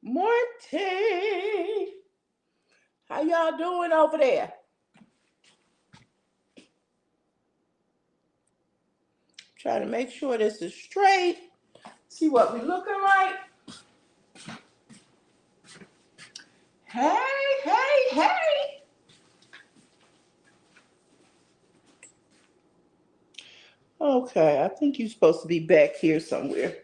Morning. How y'all doing over there? Trying to make sure this is straight. See what we looking like. Hey, hey, hey. Okay, I think you're supposed to be back here somewhere.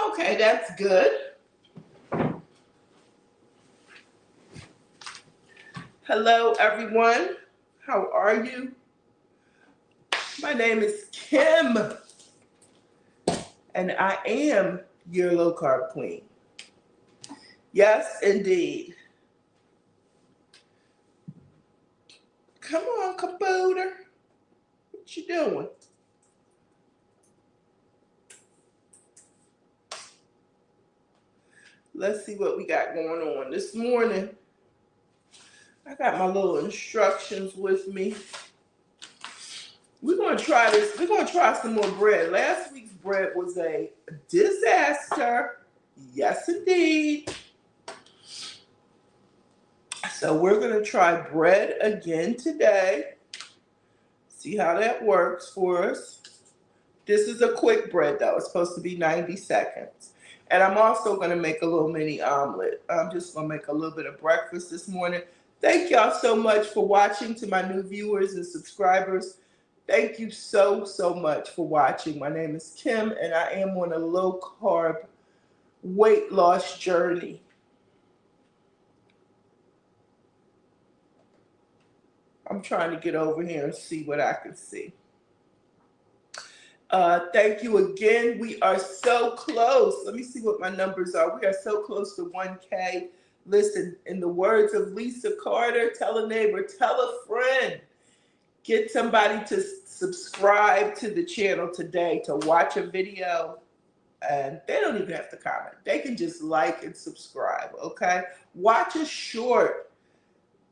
Okay, that's good. Hello, everyone. How are you? My name is Kim, and I am your low carb queen. Yes, indeed. Come on, computer. What you doing? Let's see what we got going on this morning. I got my little instructions with me. We're going to try this. We're going to try some more bread. Last week's bread was a disaster. Yes, indeed. So we're going to try bread again today. See how that works for us. This is a quick bread, though. It's supposed to be 90 seconds. And I'm also going to make a little mini omelet. I'm just going to make a little bit of breakfast this morning. Thank y'all so much for watching. To my new viewers and subscribers, thank you so much for watching. My name is Kim, and I am on a low carb weight loss journey. I'm trying to get over here and see what I can see. Thank you again. We are so close. Let me see what my numbers are. We are so close to 1K. Listen, in the words of Lisa Carter, tell a neighbor, tell a friend. Get somebody to subscribe to the channel today to watch a video. And they don't even have to comment. They can just like and subscribe, okay? Watch a short.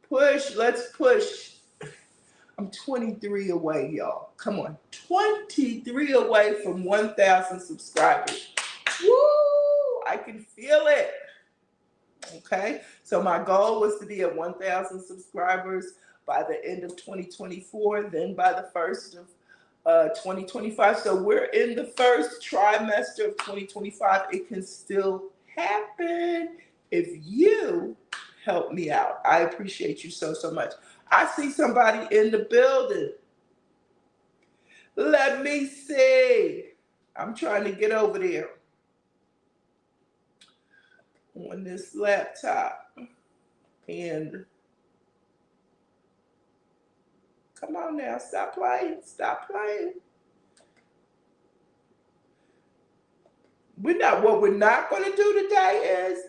Push, let's push. I'm 23 away, y'all. Come on. 23 away from 1,000 subscribers. Woo! I can feel it. Okay? So my goal was to be at 1,000 subscribers by the end of 2024, then by the first of 2025. So we're in the first trimester of 2025. It can still happen if you help me out. I appreciate you so much. I see somebody in the building. Let me see. I'm trying to get over there on this laptop. And come on now, stop playing. Stop playing. What we're not going to do today is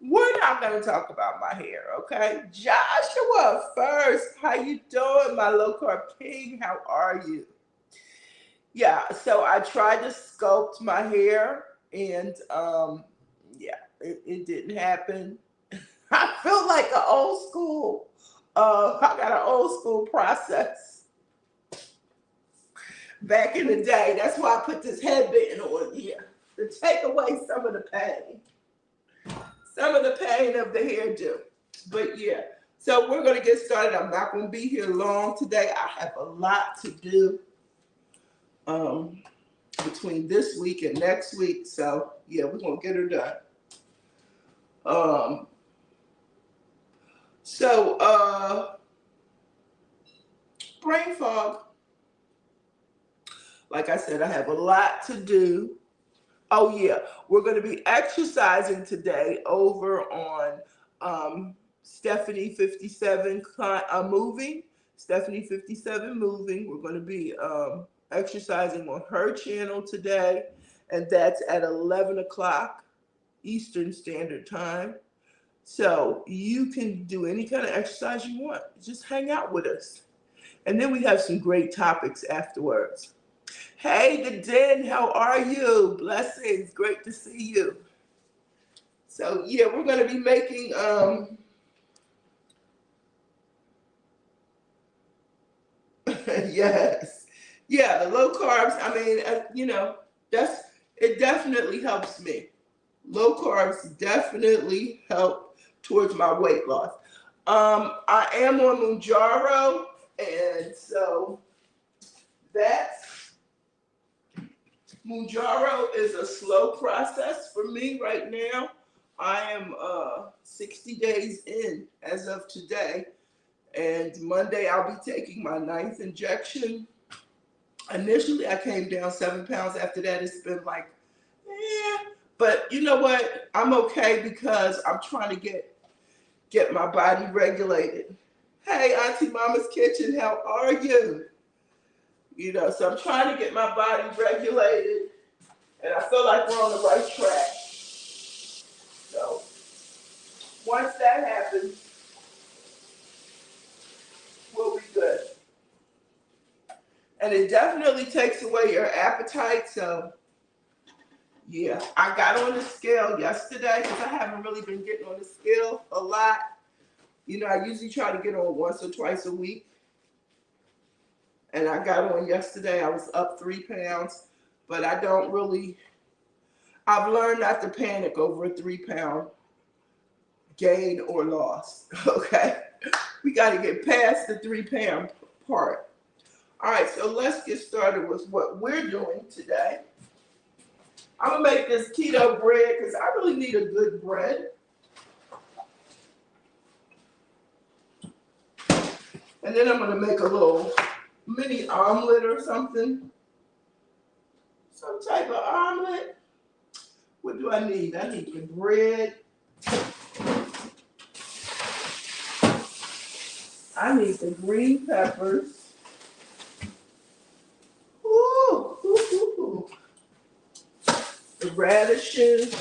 we're not going to talk about my hair, okay? Joshua first. How you doing, my low carb king? How are you? Yeah, so I tried to sculpt my hair, and yeah, it didn't happen. I feel like an old school. I got an old school process back in the day. That's why I put this headband on here to take away some of the pain. Some of the pain of the hairdo. But yeah, so we're going to get started. I'm not going to be here long today. I have a lot to do between this week and next week. So yeah, we're going to get her done. Brain fog. Like I said, I have a lot to do. Oh yeah, we're going to be exercising today over on Stephanie 57 moving. Stephanie 57 moving. We're going to be exercising on her channel today, and that's at 11 o'clock Eastern Standard Time. So you can do any kind of exercise you want. Just hang out with us. And then we have some great topics afterwards. Hey, the Den, how are you? Blessings, great to see you. So yeah, we're going to be making yes, yeah, the low carbs. I mean, It definitely helps me. Low carbs definitely help towards my weight loss. I am on Mounjaro, and so that's Mounjaro is a slow process for me right now. I am 60 days in as of today, and Monday I'll be taking my 9th injection. Initially, I came down 7 pounds. After that, it's been like, but you know what? I'm okay because I'm trying to get my body regulated. Hey, Auntie Mama's Kitchen, how are you? You know, so I'm trying to get my body regulated, and I feel like we're on the right track. So once that happens, we'll be good. And it definitely takes away your appetite. So yeah, I got on the scale yesterday because I haven't really been getting on the scale a lot. You know, I usually try to get on once or twice a week. And I got on yesterday. I was up 3 pounds, but I've learned not to panic over a 3-pound gain or loss, okay? We got to get past the 3-pound part. All right, so let's get started with what we're doing today. I'm going to make this keto bread because I really need a good bread. And then I'm going to make a little mini omelet or something. Some type of omelet. What do I need? I need the bread. I need the green peppers. Ooh, ooh, ooh, ooh. The radishes.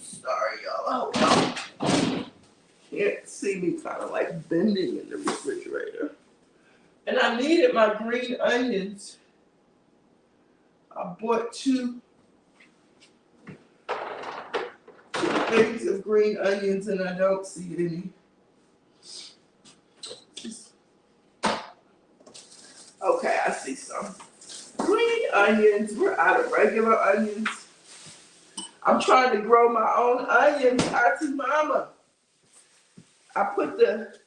Sorry, y'all. Hold on. Can't see me kind of like bending in the refrigerator. And I needed my green onions. I bought two bags of green onions and I don't see any. Okay, I see some. Green onions. We're out of regular onions. I'm trying to grow my own onions, Auntie Mama. I put the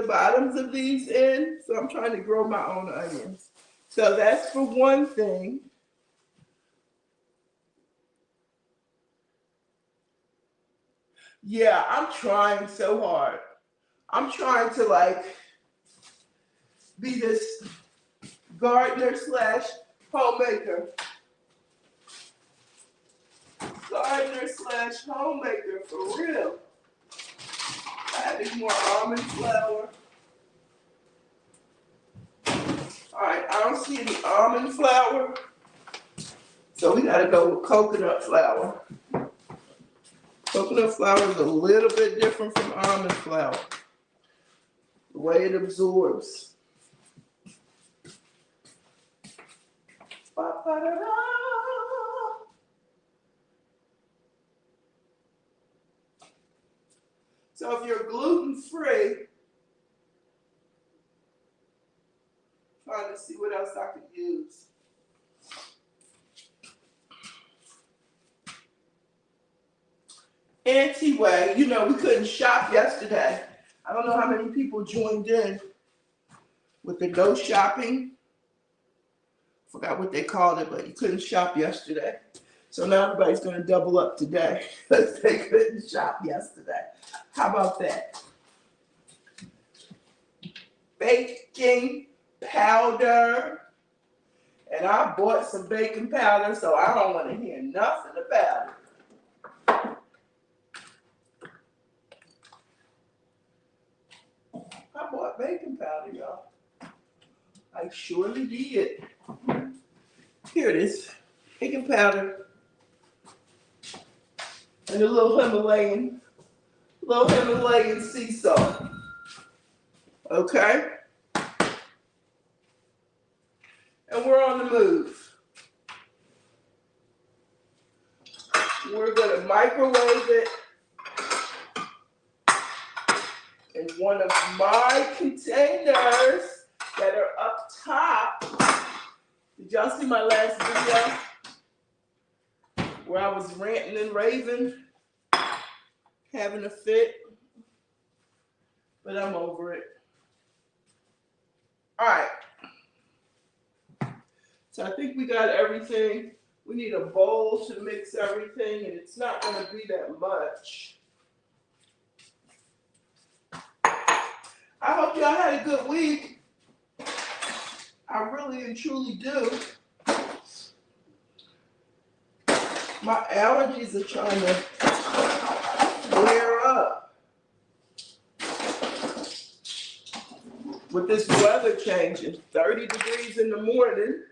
bottoms of these in, so I'm trying to grow my own onions. So that's for one thing. Yeah, I'm trying so hard. I'm trying to like be this gardener slash homemaker. Gardener slash homemaker for real. Adding more almond flour. All right, I don't see any almond flour. So we gotta go with coconut flour. Coconut flour is a little bit different from almond flour. The way it absorbs. Ba-ba-da-da. So if you're gluten-free, trying to see what else I could use. Anyway, you know, we couldn't shop yesterday. I don't know how many people joined in with the no shopping. Forgot what they called it, but you couldn't shop yesterday. So now everybody's going to double up today because they couldn't shop yesterday. How about that? Baking powder. And I bought some baking powder, so I don't want to hear nothing about it. I bought baking powder, y'all. I surely did. Here it is. Baking powder. And a little Himalayan sea salt. Okay? And we're on the move. We're going to microwave it in one of my containers that are up top. Did y'all see my last video where I was ranting and raving, having a fit? But I'm over it. All right. So I think we got everything. We need a bowl to mix everything, and it's not going to be that much. I hope y'all had a good week. I really and truly do. My allergies are trying to flare up with this weather changing. 30 degrees in the morning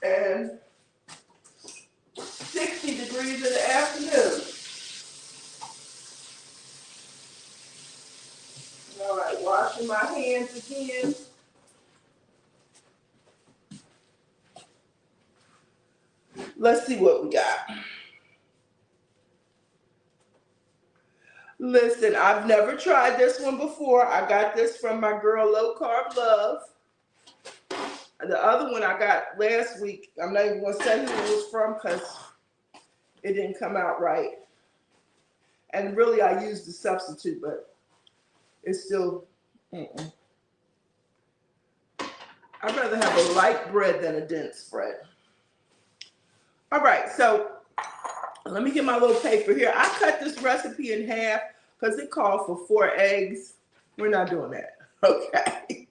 and 60 degrees in the afternoon. All right, washing my hands again. Let's see what we got. Listen, I've never tried this one before. I got this from my girl Low Carb Love. The other one I got last week, I'm not even going to say who it was from because it didn't come out right. And really, I used the substitute, but it's still, I'd rather have a light bread than a dense bread. All right, so let me get my little paper here. I cut this recipe in half because it called for 4 eggs. We're not doing that, okay?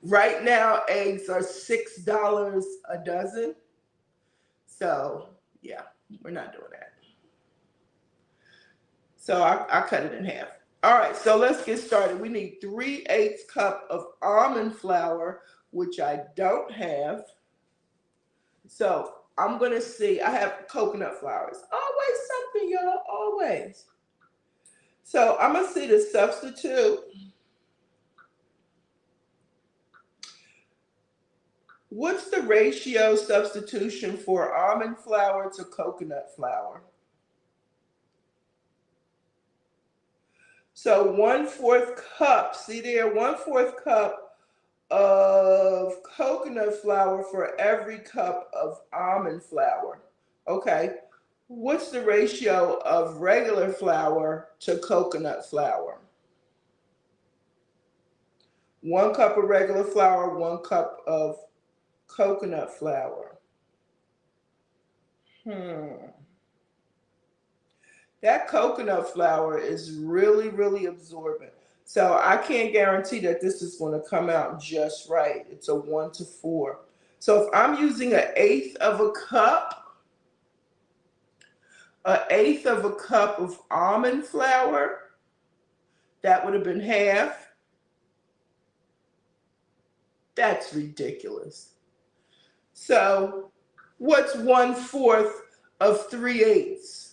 Right now, eggs are $6 a dozen. So, yeah, we're not doing that. So I cut it in half. All right, so let's get started. We need 3/8 cup of almond flour, which I don't have. So I'm going to see. I have coconut flour. It's always something, y'all, always. So I'm going to see the substitute. What's the ratio substitution for almond flour to coconut flour? So 1/4 cup, see there, 1/4 cup of coconut flour for every cup of almond flour. Okay, what's the ratio of regular flour to coconut flour? 1 cup of regular flour, 1 cup of coconut flour. That coconut flour is really, really absorbent. So I can't guarantee that this is going to come out just right. It's a 1 to 4. So if I'm using 1/8 of a cup, 1/8 of a cup of almond flour, that would have been half. That's ridiculous. So what's 1/4 of 3/8?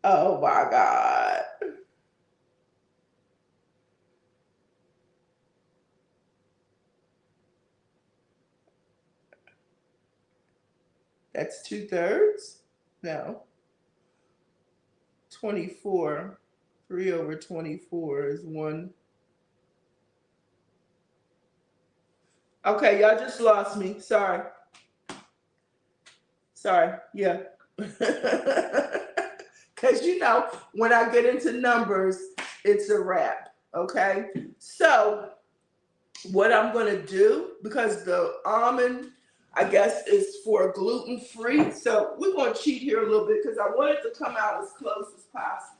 Oh my God. That's 2/3? No. 24. 3/24 is 1. Okay, y'all just lost me. Sorry. Yeah. Because you know, when I get into numbers, it's a wrap. Okay. So what I'm going to do, because the almond, I guess, is for gluten-free. So we're going to cheat here a little bit because I want it to come out as close as possible.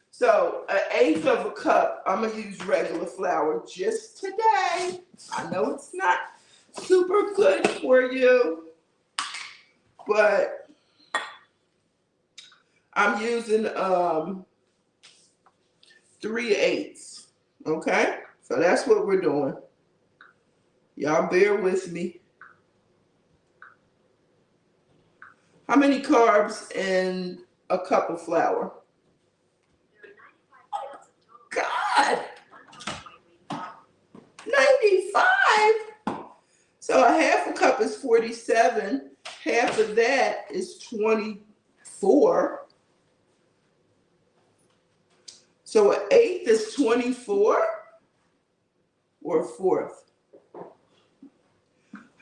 So 1/8 of a cup, I'm going to use regular flour just today. I know it's not super good for you, but I'm using 3/8. Okay? So that's what we're doing. Y'all bear with me. How many carbs in a cup of flour? God! 95? So a half a cup is 47. Half of that is 24. So an eighth is 24 or a fourth.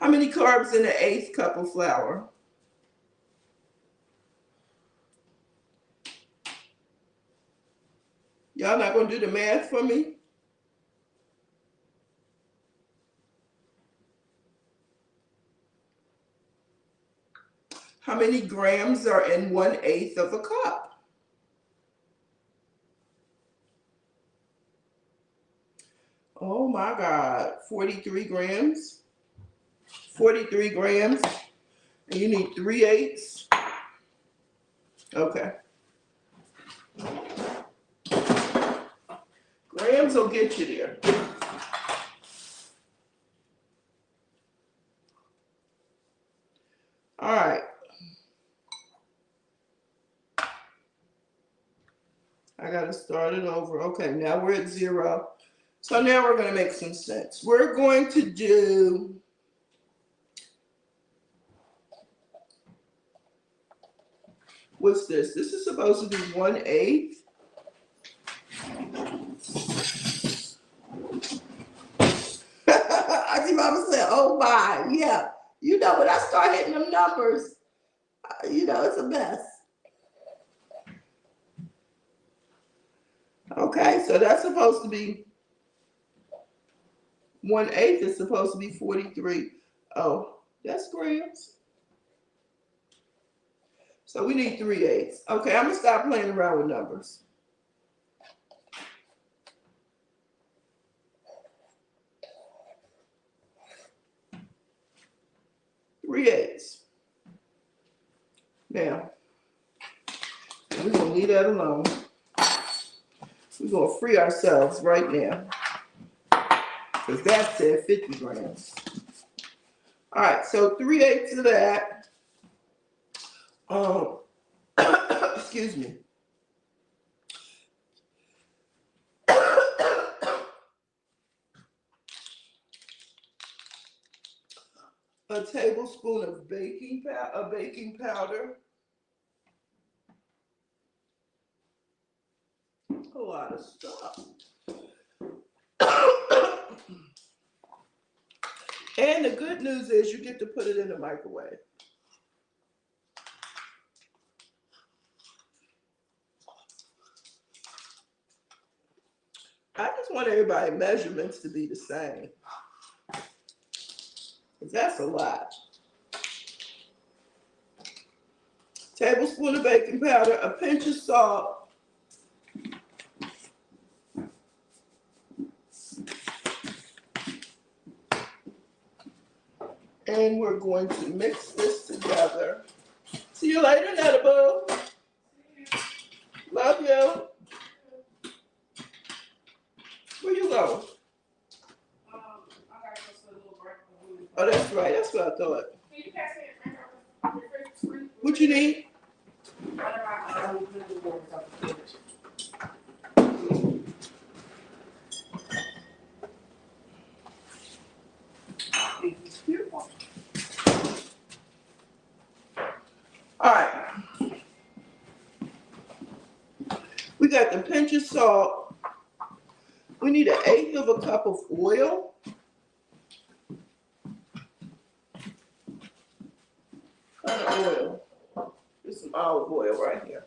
How many carbs in an eighth cup of flour? Y'all not gonna do the math for me? How many grams are in 1/8 of a cup? Oh my God, 43 grams? 43 grams, and you need 3/8. Okay. Grams will get you there. All right. I got to start it over. Okay, now we're at 0. So now we're going to make some sense. We're going to do what's this? This is supposed to be 1/8. I see Mama said, oh my, yeah. You know, when I start hitting them numbers, you know, it's a mess. Okay, so that's supposed to be 1/8 is supposed to be 43. Oh, that's grams. So we need 3/8. Okay, I'm gonna stop playing around with numbers. 3/8. Now, we're gonna leave that alone. We're gonna free ourselves right now, because that said 50 grams. All right, so 3/8 of that. Excuse me. A tablespoon of baking powder. A lot of stuff. And the good news is you get to put it in the microwave. I just want everybody's measurements to be the same, because that's a lot. Tablespoon of baking powder, a pinch of salt, and we're going to mix this together. See you later, Nettaboo. Love you. Where you going? I gotta go to a little break. Oh, that's right. That's what I thought. Can you pass me a refrigerator? What you need? All right. We got the pinch of salt. We need 1/8 of a cup of oil. What kind of oil? There's some olive oil right here.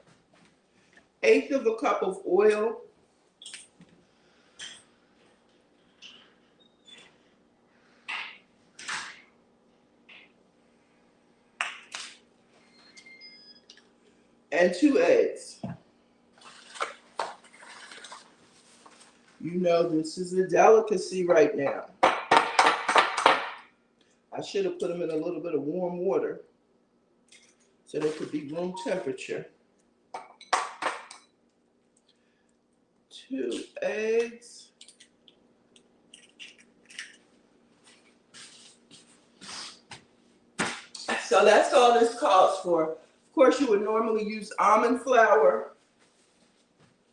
1/8 of a cup of oil. And 2 eggs. You know this is a delicacy right now. I should have put them in a little bit of warm water so they could be room temperature. 2 eggs. So that's all this calls for. Of course, you would normally use almond flour,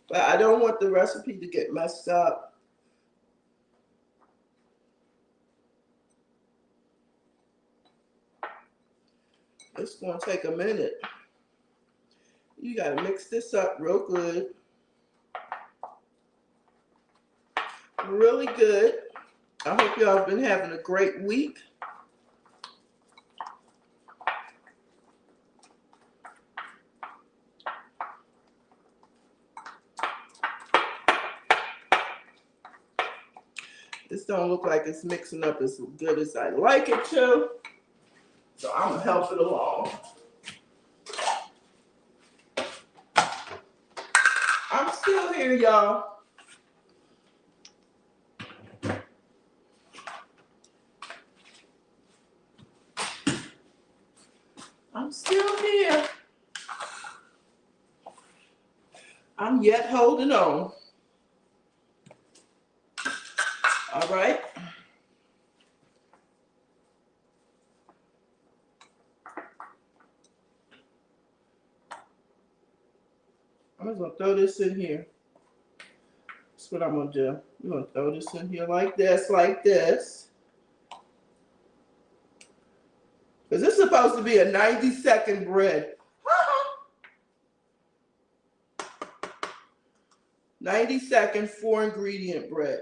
but I don't want the recipe to get messed up. It's gonna take a minute. You gotta mix this up real good. Really good. I hope y'all have been having a great week. This don't look like it's mixing up as good as I like it to. So I'm gonna help it along. I'm still here, y'all. I'm still here. I'm yet holding on. All right. I'm just gonna throw this in here. That's what I'm gonna do. I'm gonna throw this in here like this, like this. Because this is supposed to be a 90-second bread. 90-second 4-ingredient bread.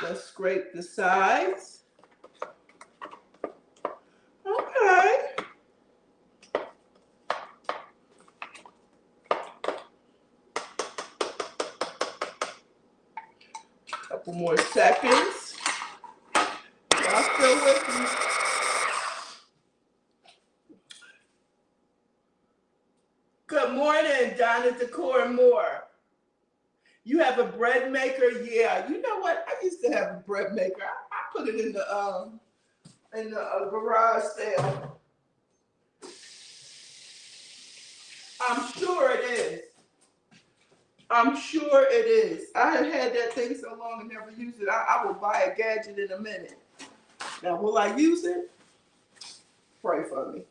Let's scrape the sides. Okay. Couple more seconds. Y'all still with me? Good morning, Donna Decor Moore. You have a bread maker? Yeah. You know what? I used to have a bread maker. I put it in the garage sale. I'm sure it is. I'm sure it is. I have had that thing so long and never used it. I will buy a gadget in a minute. Now, will I use it? Pray for me.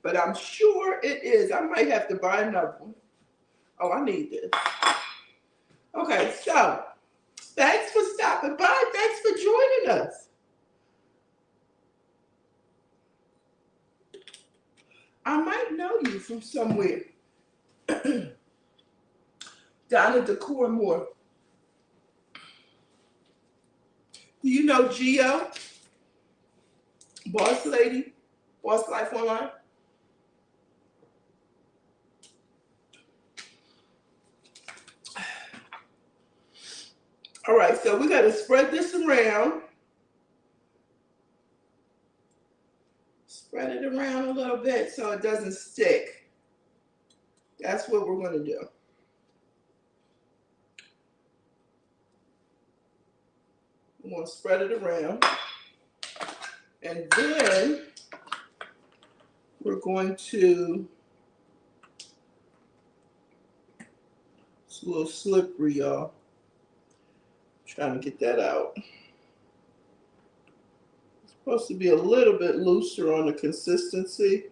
But I'm sure it is. I might have to buy another one. Oh, I need this. Okay, so thanks for stopping by. Thanks for joining us. I might know you from somewhere. Donna Decor Moore. Do you know Gio? Boss Lady? Boss Life Online? All right, so we got to spread this around. Spread it around a little bit so it doesn't stick. That's what we're going to do. We're going to spread it around. And then we're going to, it's a little slippery, y'all. Trying to get that out. It's supposed to be a little bit looser on the consistency.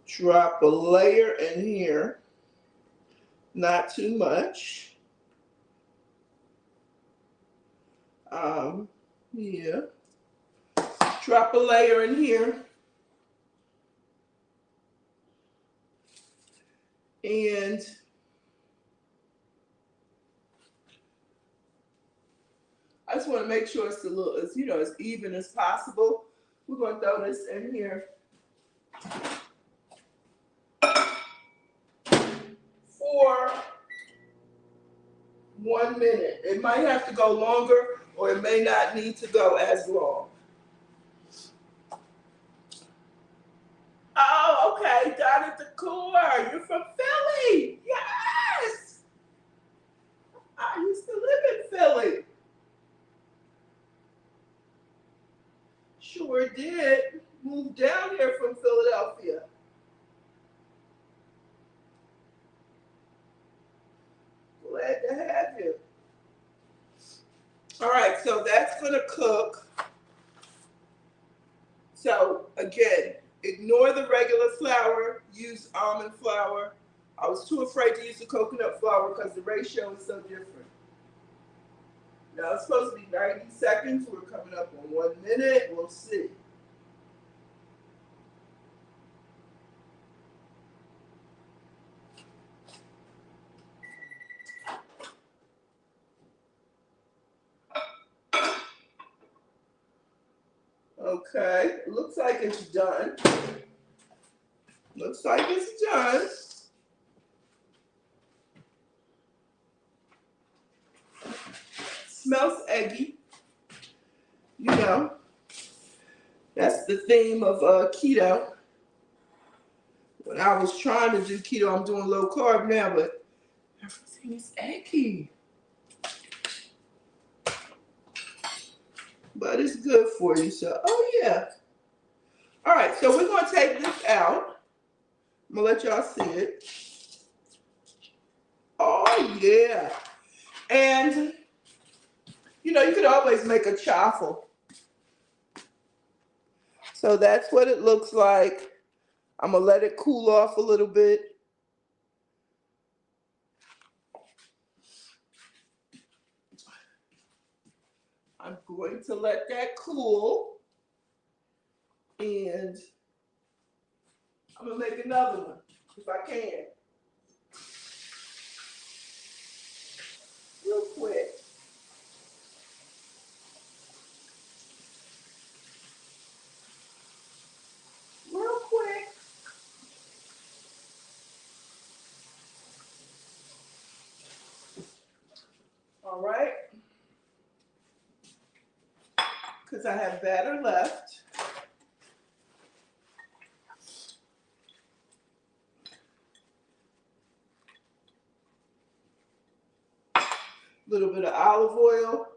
Drop a layer in here. Not too much. Yeah. Drop a layer in here. And I just want to make sure it's a little, as even as possible. We're going to throw this in here for 1 minute. It might have to go longer, or it may not need to go as long. Oh, okay, Donna Decor, you're from Philly. Yes! I used to live in Philly. Sure did. Moved down here from Philadelphia. Glad to have you. All right, so that's gonna cook. So again, ignore the regular flour, use almond flour. I was too afraid to use the coconut flour because the ratio is so different. Now it's supposed to be 90 seconds. We're coming up on 1 minute. We'll see. Okay, looks like it's done. Looks like it's done. Smells eggy. You know, that's the theme of keto. When I was trying to do keto, I'm doing low carb now, but everything is eggy. But it's good for you, so, oh yeah. All right, so we're gonna take this out. I'm gonna let y'all see it. Oh yeah. And, you know, you could always make a chaffle. So that's what it looks like. I'm gonna let it cool off a little bit. I'm going to let that cool. And I'm gonna make another one if I can. Real quick. Real quick. All right. Because I have batter left. A little bit of olive oil.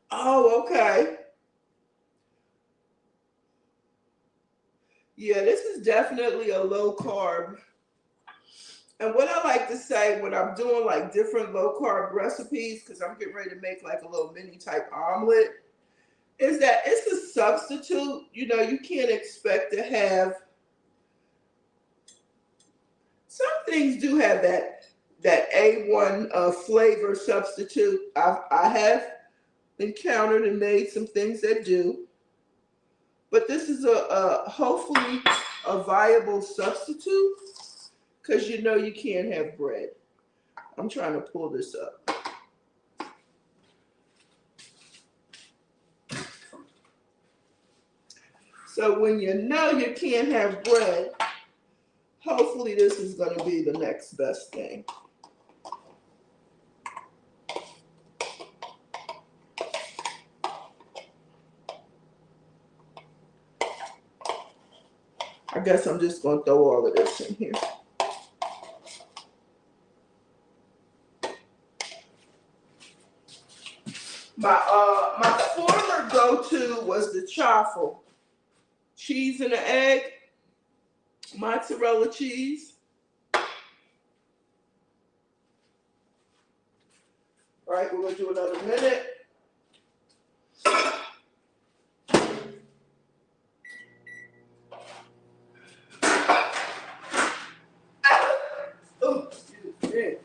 Oh, okay. Yeah, this is definitely a low carb. And what I like to say when I'm doing like different low carb recipes, because I'm getting ready to make like a little mini type omelet, is that it's a substitute. You know, you can't expect to have, some things do have that A1 flavor substitute. I have encountered and made some things that do, but this is a hopefully a viable substitute because you know you can't have bread. I'm trying to pull this up. So when you know you can't have bread, hopefully this is going to be the next best thing. I guess I'm just going to throw all of this in here. My former go-to was the chaffle. Cheese and an egg, mozzarella cheese. All right, we're going to do another minute. Oh, excuse me.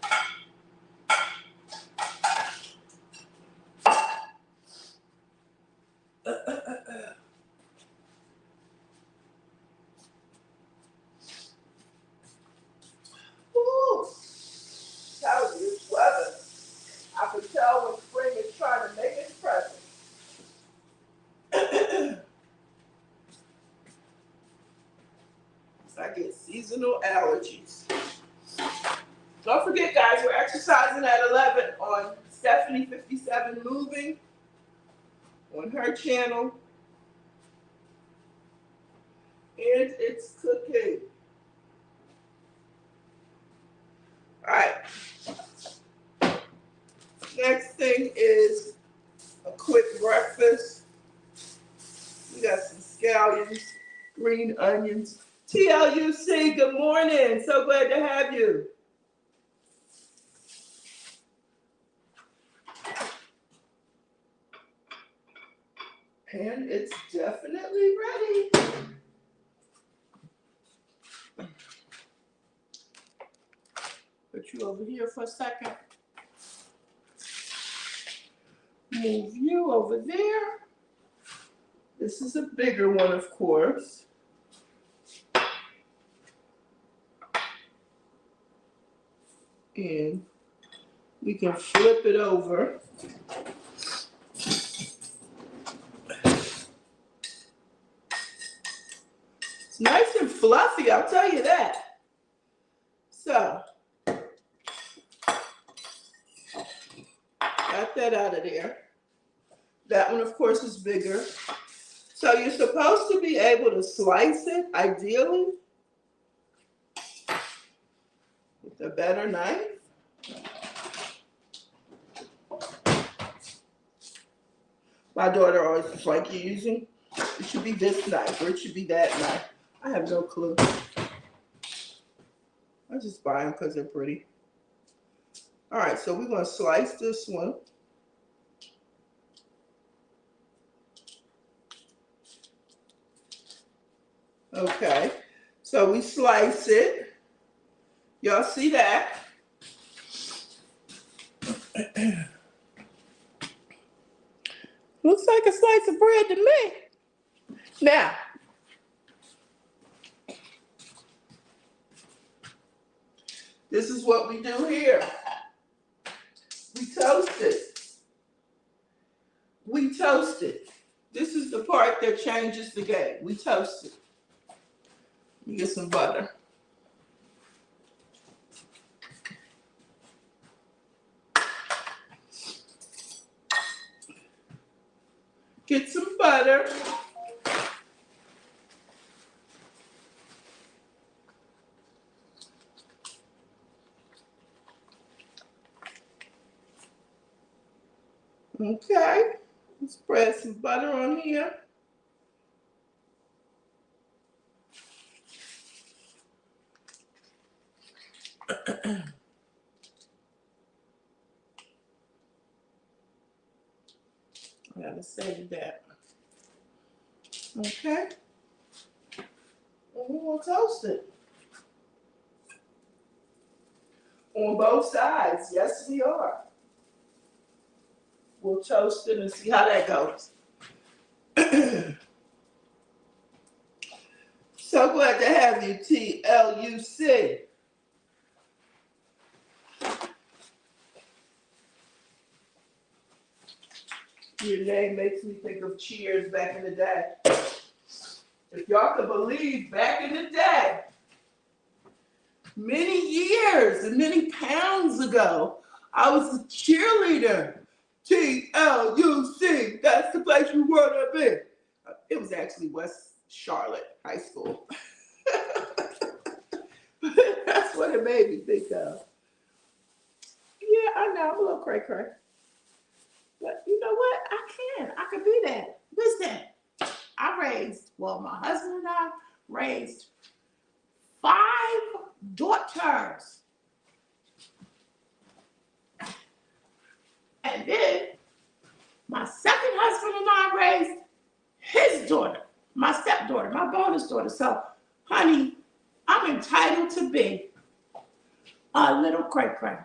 Ooh, tell you this weather. I can tell when spring is trying to make its presence. I get seasonal allergies. Don't forget, guys, we're exercising at 11 on Stephanie 57 Moving on her channel. And it's cooking. All right. Next thing is a quick breakfast. We got some scallions, green onions. TLUC, good morning. So glad to have you. And it's definitely ready. Put you over here for a second. Move you over there. This is a bigger one, of course. And we can flip it over. It's nice and fluffy, I'll tell you that. So, got that out of there. That one, of course, is bigger. So you're supposed to be able to slice it, ideally, with a better knife. My daughter always was like, you're using, it should be this knife, or it should be that knife. I have no clue. I just buy them because they're pretty. All right, so we're going to slice this one. Okay, so we slice it. Y'all see that? Looks like a slice of bread to me. Now, this is what we do here. We toast it. We toast it. This is the part that changes the game. We toast it. Let me get some butter. Get some butter. Okay, let's spread some butter on here. I gotta save that. Okay. And we will toast it. On both sides. Yes, we are. We'll toast it and see how that goes. So glad to have you, TLUC. Your name makes me think of Cheers back in the day. If y'all could believe, back in the day, many years and many pounds ago, I was a cheerleader. TLUC, that's the place you want to be. It was actually West Charlotte High School. That's what it made me think of. Yeah, I know, I'm a little cray-cray. But you know what? I can be that. Listen, my husband and I raised 5 daughters. And then my second husband and I raised his daughter, my stepdaughter, my bonus daughter. So, honey, I'm entitled to be a little cray-cray.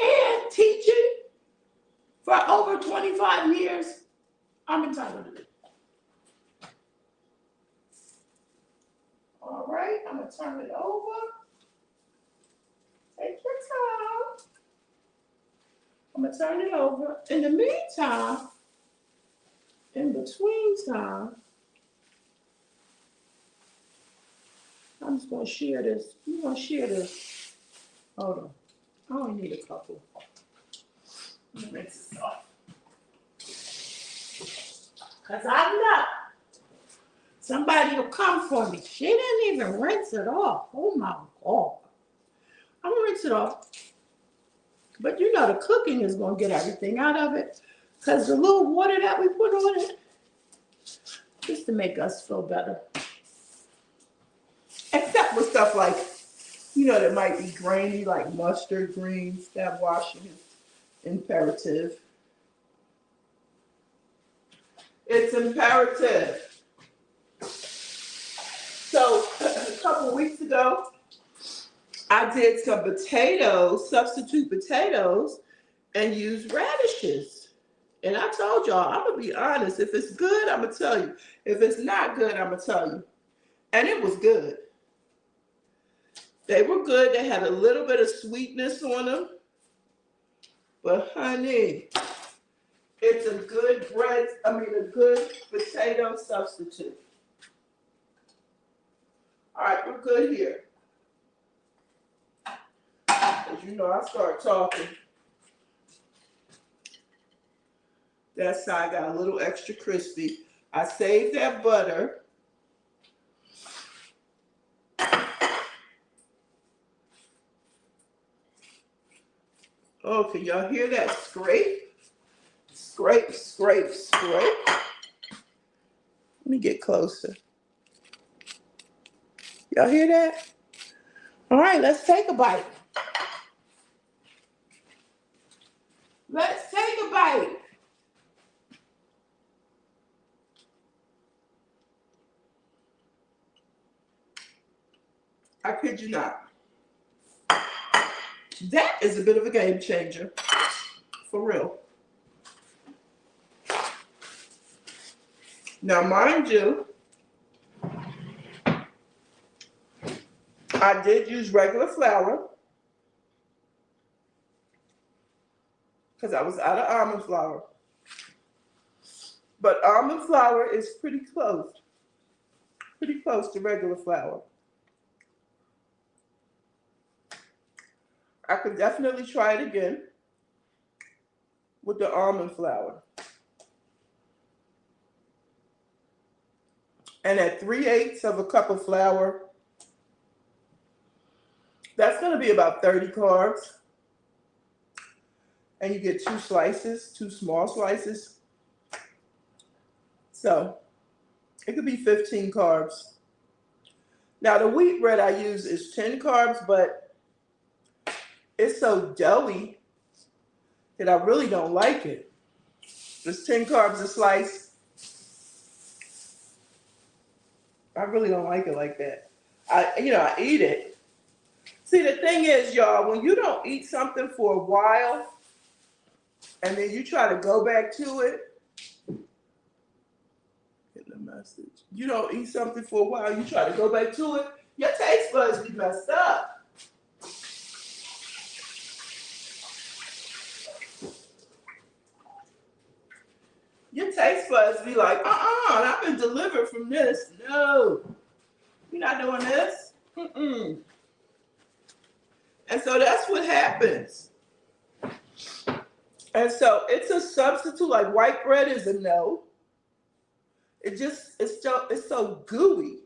And teaching for over 25 years, I'm entitled to it. All right, I'm gonna turn it over. Take your time. I'm gonna turn it over. In the meantime, in between time, I'm just gonna share this. I'm gonna share this. Hold on. I only need a couple. Let me rinse this off. Because I know somebody will come for me. She didn't even rinse it off. Oh my God. I'm going to rinse it off. But you know the cooking is going to get everything out of it. Because the little water that we put on it, just to make us feel better. Except with stuff like You know, that might be grainy like mustard greens. That washing is imperative. It's imperative. So a couple weeks ago, I did some potatoes, substitute potatoes, and used radishes. And I told y'all, I'm gonna be honest. If it's good, I'm gonna tell you. If it's not good, I'm gonna tell you. And it was good. They were good. They had a little bit of sweetness on them. But honey, it's a good a good potato substitute. All right, we're good here. As you know, I start talking. That side got a little extra crispy. I saved that butter. Oh, can y'all hear that scrape? Scrape, scrape, scrape. Let me get closer. Y'all hear that? All right, let's take a bite. Let's take a bite. I kid you not. That is a bit of a game changer. For real. Now, mind you, I did use regular flour because I was out of almond flour. But almond flour is pretty close to regular flour. I could definitely try it again with the almond flour. And at 3/8 of a cup of flour, that's going to be about 30 carbs. And you get 2 slices, 2 small slices. So it could be 15 carbs. Now the wheat bread I use is 10 carbs, but it's so doughy that I really don't like it. It's 10 carbs a slice. I really don't like it like that. I eat it. See, the thing is, y'all, when you don't eat something for a while and then you try to go back to it, get the message. You don't eat something for a while, you try to go back to it, your taste buds be messed up. Your taste buds be like, I've been delivered from this. No, you're not doing this. Mm-mm. And so that's what happens. And so it's a substitute, like white bread is a no. It's so gooey.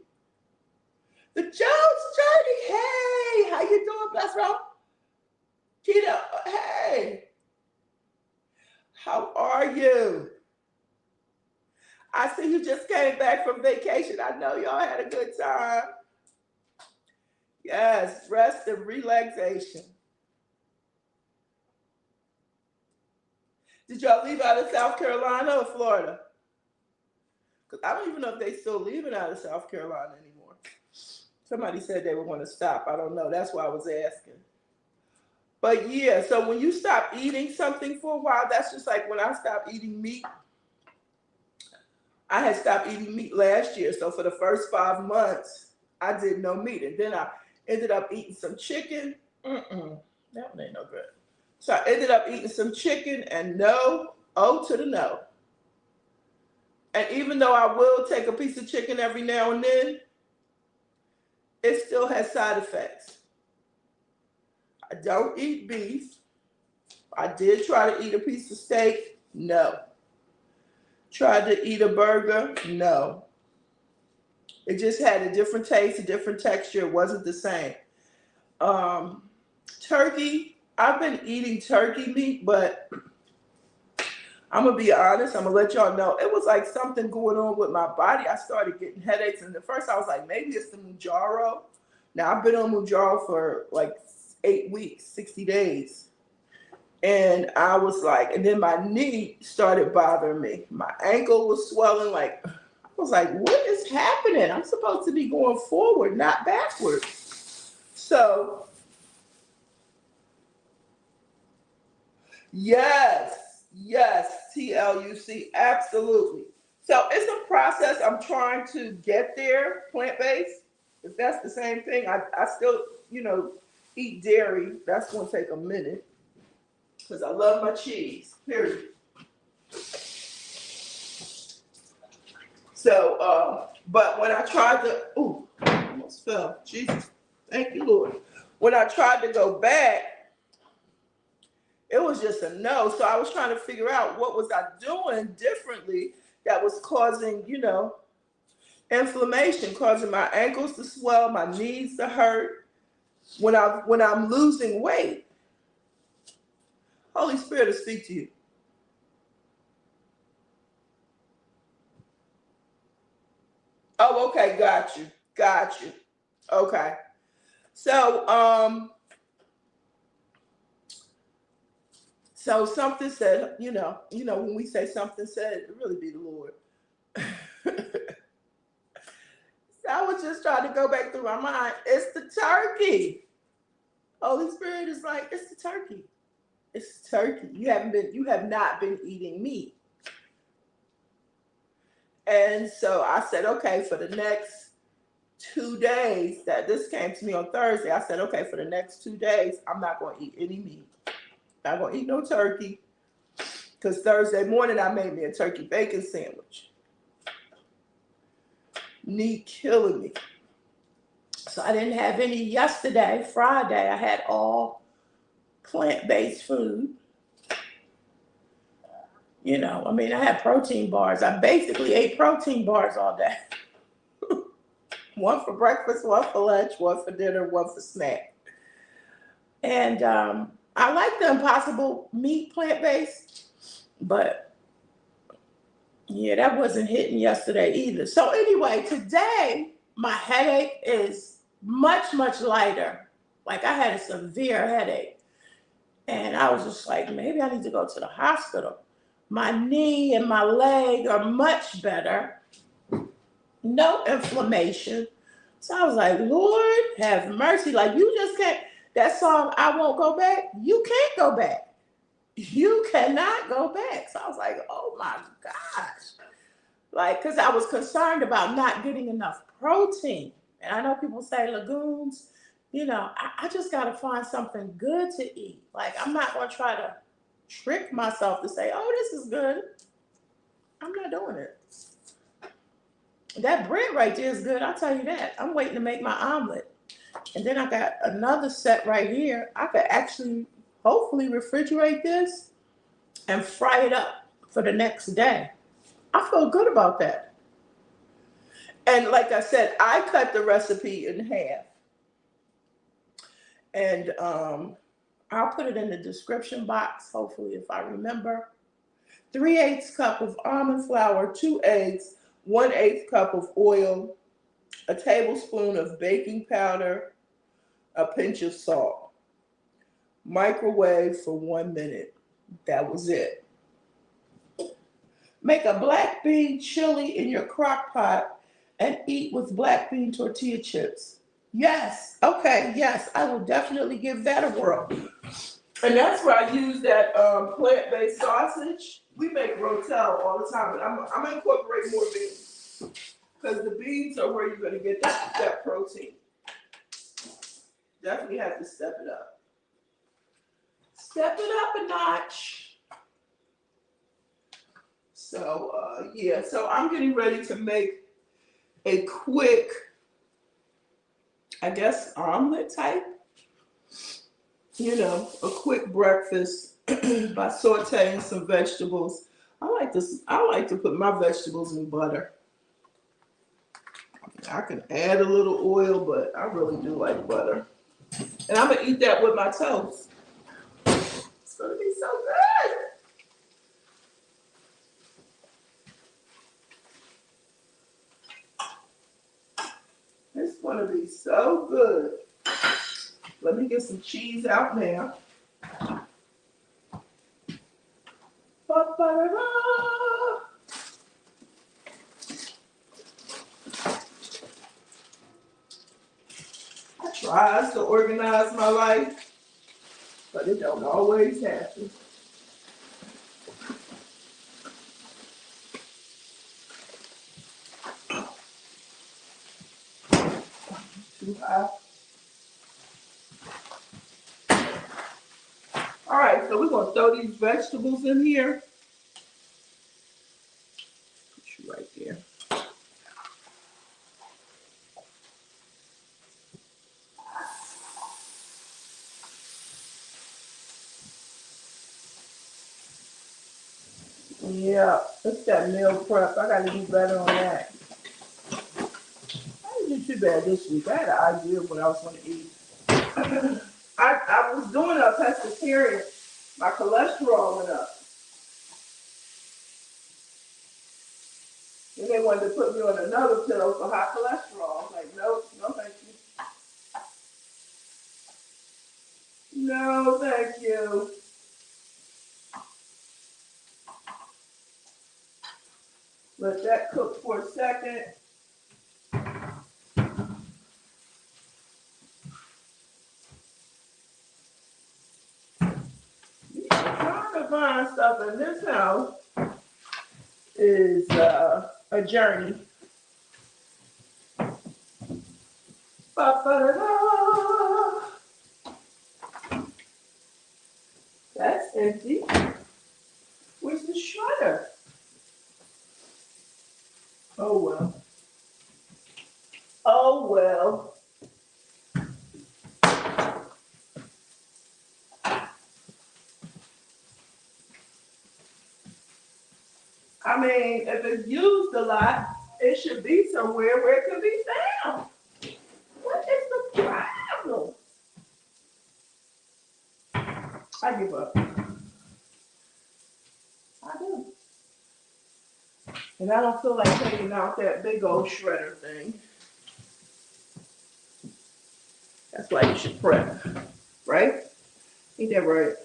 The Joe's Journey, hey, how you doing, Best Row? Keto, hey. How are you? I see you just came back from vacation. I know y'all had a good time. Yes, rest and relaxation. Did y'all leave out of South Carolina or Florida? Because I don't even know if they still leaving out of South Carolina anymore. Somebody said they were going to stop. I don't know. That's why I was asking. But yeah, so when you stop eating something for a while, that's just like when I stopped eating meat. I had stopped eating meat last year. So for the first 5 months, I did no meat. And then I ended up eating some chicken. That one ain't no good. So I ended up eating some chicken and no, oh to the no. And even though I will take a piece of chicken every now and then, it still has side effects. I don't eat beef. I did try to eat a piece of steak. No. Tried to eat a burger. No. It just had a different taste, a different texture. It wasn't the same. Turkey, I've been eating turkey meat, but I'm going to be honest. I'm going to let y'all know. It was like something going on with my body. I started getting headaches. And at first I was like, maybe it's the Mounjaro. Now I've been on Mounjaro for like 8 weeks, 60 days. And I was like, and then my knee started bothering me. My ankle was swelling. Like, I was like, what is happening? I'm supposed to be going forward, not backwards. So, yes, TLUC, absolutely. So it's a process. I'm trying to get there, plant-based. If that's the same thing, I still, eat dairy. That's going to take a minute because I love my cheese, period. So, but when I tried to, almost fell. Jesus, thank you, Lord. When I tried to go back, it was just a no. So I was trying to figure out what was I doing differently that was causing, inflammation, causing my ankles to swell, my knees to hurt when I'm losing weight. Holy Spirit will speak to you. Oh, okay, got you. Okay. So something said, when we say something said, it really be the Lord. So I was just trying to go back through my mind. It's the turkey. Holy Spirit is like, it's the turkey. It's the turkey. You have not been eating meat. And so I said, okay, for the next 2 days, that this came to me on Thursday, I said, okay, for the next 2 days, I'm not going to eat any meat. Not going to eat no turkey. Because Thursday morning, I made me a turkey bacon sandwich. Knee killing me. So I didn't have any yesterday, Friday. I had all plant-based food. I had protein bars. I basically ate protein bars all day. One for breakfast, one for lunch, one for dinner, one for snack. And I like the Impossible meat plant-based, but yeah, that wasn't hitting yesterday either. So anyway, today my headache is much, much lighter. Like I had a severe headache. And I was just like, maybe I need to go to the hospital. My knee and my leg are much better. No inflammation. So I was like, Lord, have mercy. Like you just can't, that song, I Won't Go Back, you can't go back. You cannot go back. So I was like, oh my gosh. Like, because I was concerned about not getting enough protein. And I know people say legumes, I just got to find something good to eat. Like, I'm not going to try to trick myself to say, oh, this is good. I'm not doing it. That bread right there is good. I'll tell you that. I'm waiting to make my omelet. And then I got another set right here. I could actually, hopefully, refrigerate this and fry it up for the next day. I feel good about that. And like I said, I cut the recipe in half. And I'll put it in the description box, hopefully, if I remember. 3/8 cup of almond flour, 2 eggs, 1/8 cup of oil, a tablespoon of baking powder, a pinch of salt. Microwave for 1 minute. That was it. Make a black bean chili in your crock pot and eat with black bean tortilla chips. Yes. Okay. Yes. I will definitely give that a whirl. And that's where I use that plant-based sausage. We make rotel all the time, but I'm gonna incorporate more beans because the beans are where you're gonna get that protein. Definitely have to step it up. Step it up a notch. So yeah. So I'm getting ready to make a quick, I guess, omelet type. A quick breakfast by sauteing some vegetables. I like to put my vegetables in butter. I can add a little oil, but I really do like butter. And I'm gonna eat that with my toast. It's gonna be so good. It's gonna be so good. Let me get some cheese out now. Ba-ba-da-da. I try to organize my life, but it don't always happen. Too high. All right, so we're gonna throw these vegetables in here. Put you right there. Yeah, it's that meal prep. I gotta do better on that. I didn't do too bad this week. I had an idea of what I was gonna eat. I was doing a pescatarian. My cholesterol went up. And they wanted to put me on another pill for high cholesterol. I was like, nope, no thank you. No, thank you. Let that cook for a second. Trying to find stuff in this house is a journey. Ba-ba-da-da. That's empty. Where's the shredder? Oh well. Oh well. I mean, if it's used a lot, it should be somewhere where it can be found. What is the problem? I give up. I do. And I don't feel like taking out that big old shredder thing. That's why you should prep, right? Ain't that right?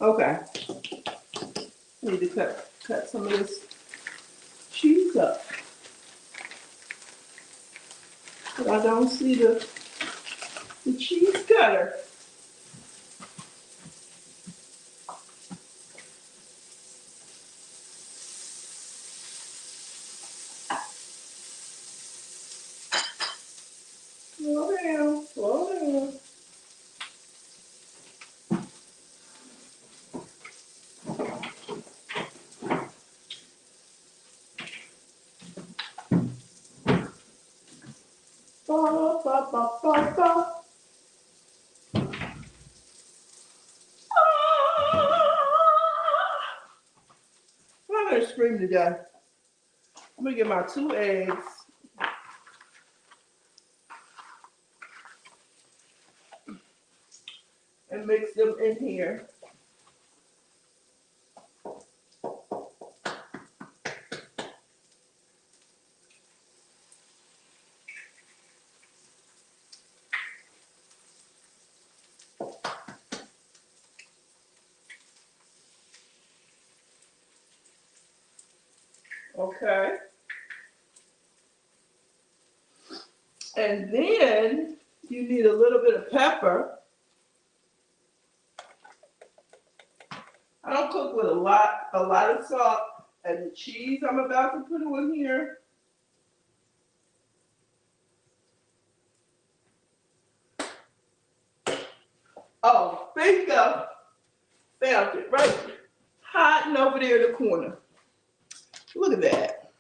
Okay. I need to cut some of this cheese up. But I don't see the cheese cutter. Slow down, slow down. Ba, ba, ba, ba, ba. I'm gonna scream to death. I'm gonna get my 2 eggs. And mix them in here. Okay. And then you need a little bit of pepper. I don't cook with a lot of salt. And the cheese I'm about to put in here. Oh, bingo. Found it, right? Hiding over there in the corner. Look at that.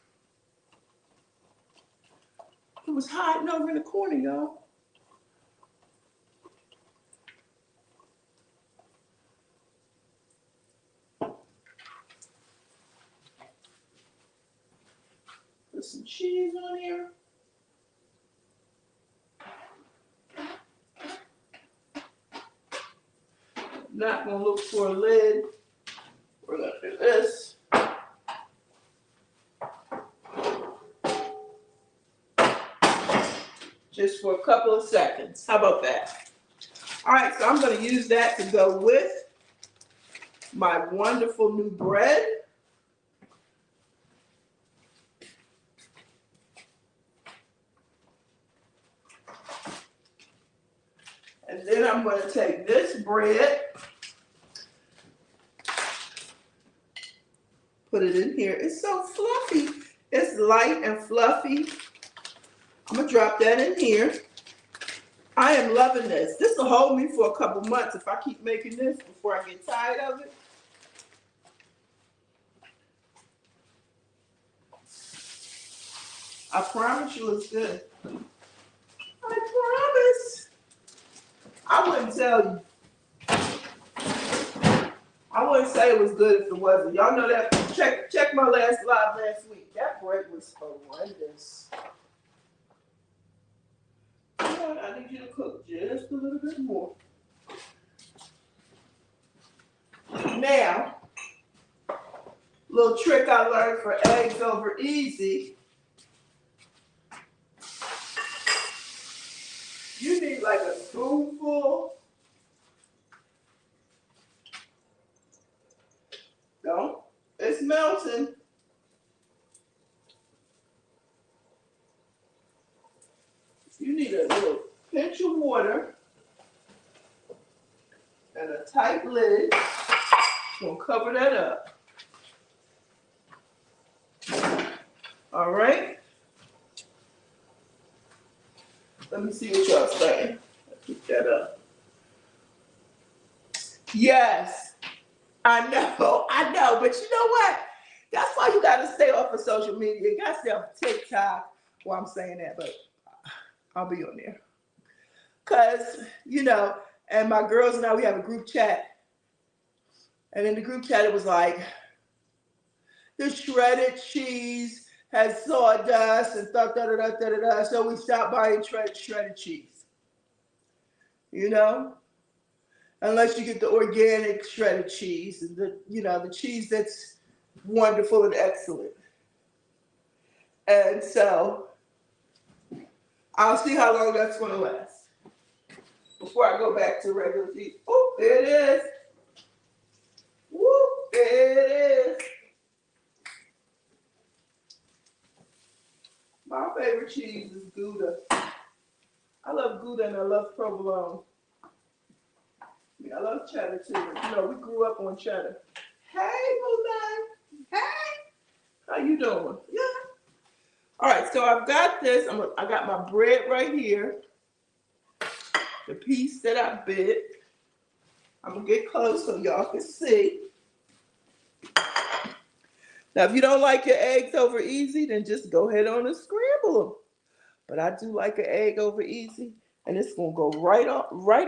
It was hiding over in the corner, y'all. Put some cheese on here. Not gonna look for a lid. We're gonna do this. just for a couple of seconds. How about that? All right, so I'm going to use that to go with my wonderful new bread. And then I'm going to take this bread, put it in here. It's so fluffy. It's light and fluffy. I'm going to drop that in here. I am loving this. This will hold me for a couple months if I keep making this before I get tired of it. I promise you it's good. I promise. I wouldn't tell you. I wouldn't say it was good if it wasn't. Y'all know that. Check my last live last week. That bread was horrendous. I need you to cook just a little bit more. Now, little trick I learned for eggs over easy. You need like a spoonful. Don't. It's melting. You need a little pinch of water and a tight lid. We'll cover that up. All right. Let me see what y'all saying. Keep that up. Yes, I know, but you know what? That's why you gotta stay off of social media. You gotta stay off TikTok. Well, I'm saying that, but I'll be on there. Cause, and my girls and I, we have a group chat. And in the group chat, it was like, the shredded cheese has sawdust and da-da-da-da-da-da. So we stopped buying shredded cheese. Unless you get the organic shredded cheese and the cheese that's wonderful and excellent. And so I'll see how long that's going to last before I go back to regular cheese. Oh, there it is. Woo, there it is. My favorite cheese is Gouda. I love Gouda and I love provolone. I love cheddar too. We grew up on cheddar. Hey, Boo. Hey. How you doing? Yeah. All right, so I've got this. I got my bread right here. The piece that I bit. I'm going to get close so y'all can see. Now, if you don't like your eggs over easy, then just go ahead on and scramble them. But I do like an egg over easy, and it's going to go right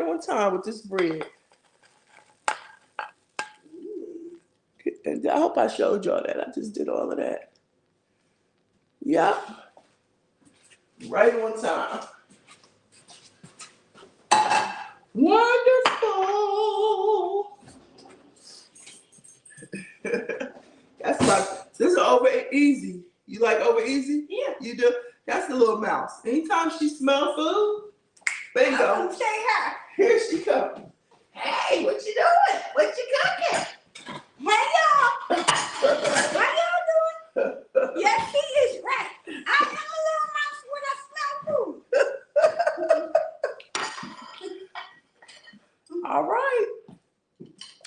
on time with this bread. And I hope I showed y'all that. I just did all of that. Yep. Right on time. Wonderful. This is over easy. You like over easy? Yeah. You do? That's the little mouse. Anytime she smells food, bingo. I'm gonna say hi. Here she comes. Hey, what you doing? What you cooking? Hey y'all! How y'all doing? Yes, he is right. I am a little mouse when I smell food. All right.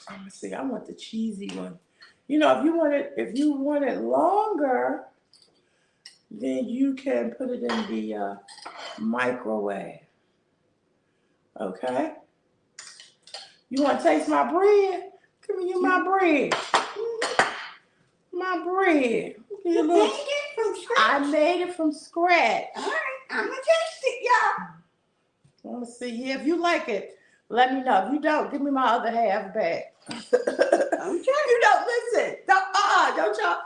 I'm gonna see. I want the cheesy one. If you want it longer, then you can put it in the microwave. Okay. You want to taste my bread? Give me my bread. My bread. You made it from scratch? I made it from scratch. All right, I'm going to taste it, y'all. I want to see. Yeah, if you like it, let me know. If you don't, give me my other half back. Okay. You don't listen. Don't y'all.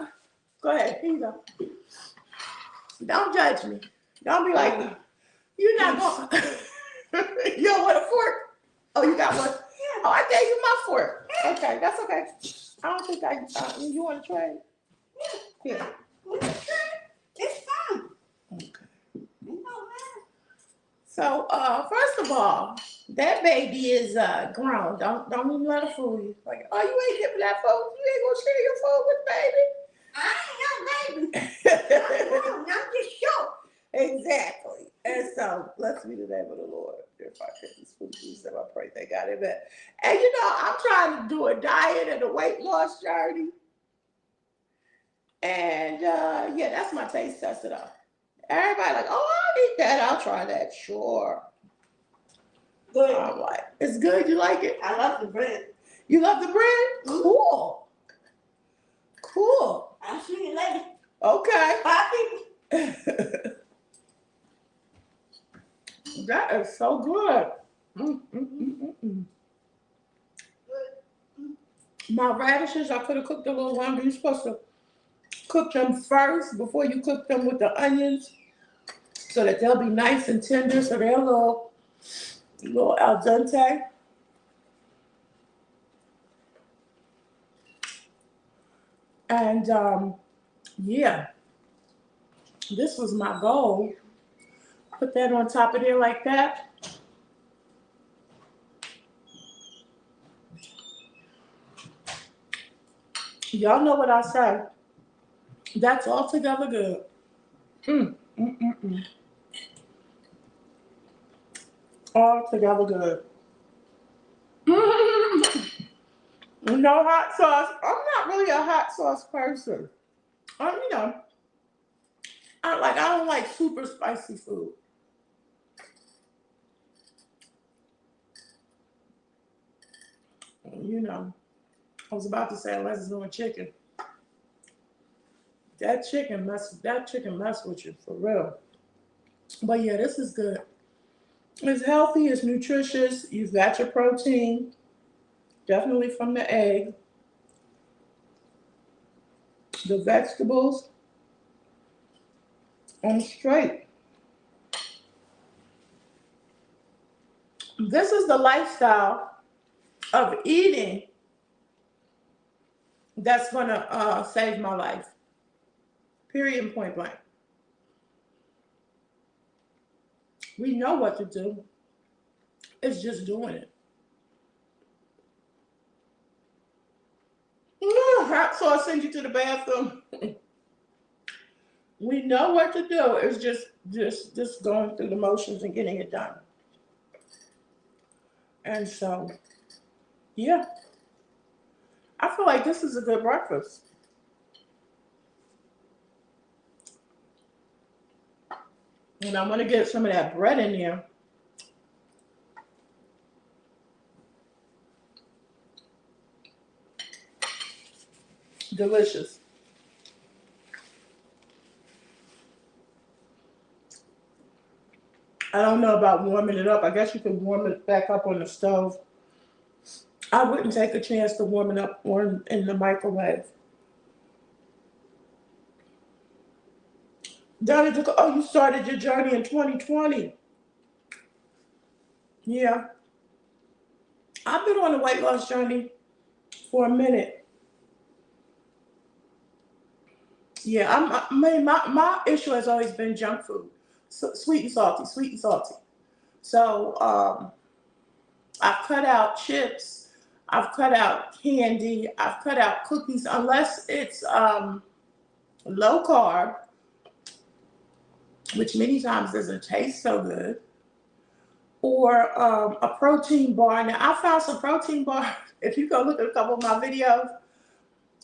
Go ahead. Here you go. Don't judge me. Don't be like, you're not going. You don't want a fork? Oh, you got one? Yeah. Oh, I gave you my fork. Okay, that's okay. I don't think you want to try it? Yeah. Here. It's fine. Okay. It don't matter. So, first of all, that baby is grown. Don't even let her fool you. Like, oh, you ain't giving that food. You ain't gonna share your food with baby. I ain't no baby. I'm just short. Exactly. And so, blessed be the name of the Lord. If I could just food juice them, I pray they got it back. And you know, I'm trying to do a diet and a weight loss journey. And yeah, that's my taste tester though. Everybody like, oh, I'll eat that. I'll try that. Sure. Good. I'm like, it's good. You like it? I love the bread. You love the bread? Cool. Cool. I'll see you later. Okay. Bye, people. That is so good. My radishes, I could have cooked a little longer. You're supposed to cook them first before you cook them with the onions so that they'll be nice and tender, so they're a little al dente. And yeah, this was my goal. Put that on top of there like that. Y'all know what I say. That's altogether good. Altogether good. No hot sauce. I'm not really a hot sauce person. You know, I don't like super spicy food. You know, I was about to say unless it's on chicken. That chicken mess with you for real. But yeah, this is good. It's healthy, it's nutritious. You've got your protein, definitely from the egg. The vegetables, I'm straight. This is the lifestyle of eating that's gonna save my life. Period and point blank. We know what to do. It's just doing it. Hot sauce sends you to the bathroom. We know what to do. It's just going through the motions and getting it done. And so, yeah. I feel like this is a good breakfast. And I'm gonna get some of that bread in there. Delicious. I don't know about warming it up. I guess you can warm it back up on the stove. I wouldn't take a chance to warm it up in the microwave. Donnie, oh, you started your journey in 2020. Yeah. I've been on a weight loss journey for a minute. Yeah, my issue has always been junk food. So, sweet and salty, sweet and salty. So I've cut out chips, I've cut out candy, I've cut out cookies, unless it's low carb, which many times doesn't taste so good, or a protein bar. Now, I found some protein bars. If you go look at a couple of my videos,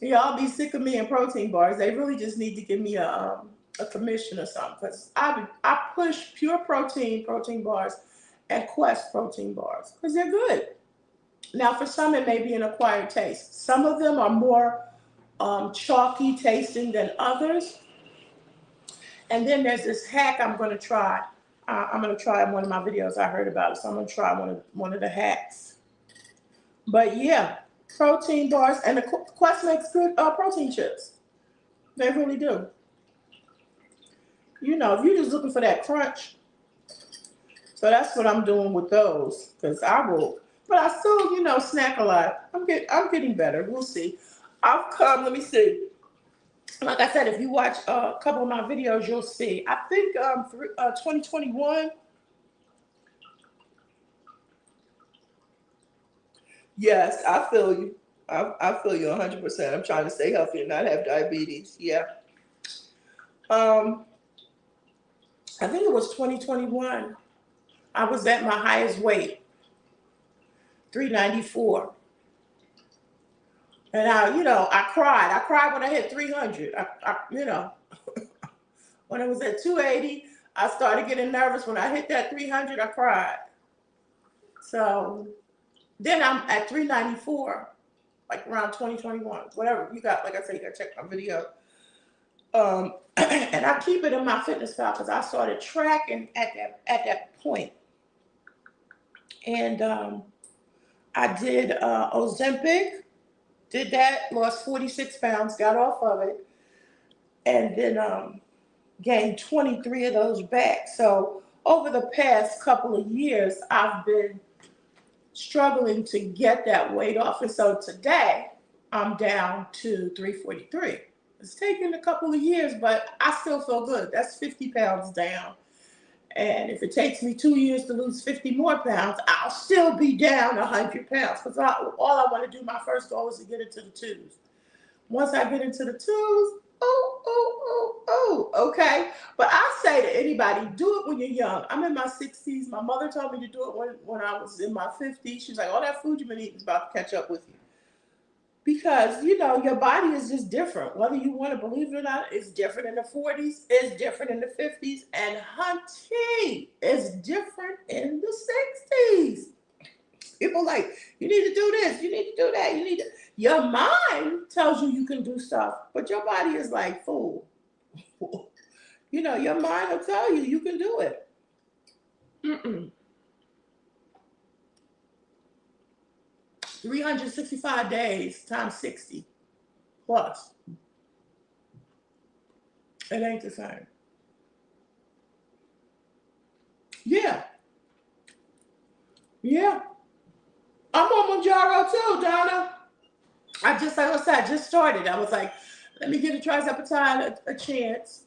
y'all be sick of me and protein bars. They really just need to give me a commission or something, because I push pure protein bars and Quest protein bars because they're good. Now, for some, it may be an acquired taste. Some of them are more chalky tasting than others. And then there's this hack I'm going to try. I'm going to try in one of my videos. I heard about it, so I'm going to try one of the hacks. But yeah, protein bars, and the Quest makes good protein chips. They really do. You know, if you're just looking for that crunch, so that's what I'm doing with those, because I will. But I still, you know, snack a lot. I'm getting better. We'll see. Let me see. Like I said, if you watch a couple of my videos, you'll see. I think 2021, Yes, I feel you. I feel you 100%. I'm trying to stay healthy and not have diabetes. Yeah. Um, I think it was 2021. I was at my highest weight, 394. And I cried. I cried when I hit 300. When it was at 280, I started getting nervous. When I hit that 300, I cried. So then I'm at 394, like around 2021, whatever. You got, like I said, you got to check my video. And I keep it in my fitness file because I started tracking at that point. And I did Ozempic, did that, lost 46 pounds, got off of it, and then gained 23 of those back. So over the past couple of years, I've been struggling to get that weight off. And so today, I'm down to 343. It's taken a couple of years, but I still feel good. That's 50 pounds down. And if it takes me 2 years to lose 50 more pounds, I'll still be down 100 pounds. Because all I want to do, my first goal is to get into the twos. Once I get into the twos, okay. But I say to anybody, do it when you're young. I'm in my 60s. My mother told me to do it when I was in my 50s. She's like, all that food you've been eating is about to catch up with you. Because, your body is just different. Whether you want to believe it or not, it's different in the 40s, it's different in the 50s, and hunty is different in the 60s. People like, you need to do this, you need to do that, your mind tells you can do stuff, but your body is like, fool. Your mind will tell you can do it. 365 days times 60 plus. It ain't the same. Yeah. I'm on Manjaro too, Donna. I just started. I was like, let me give the trizepatide a chance.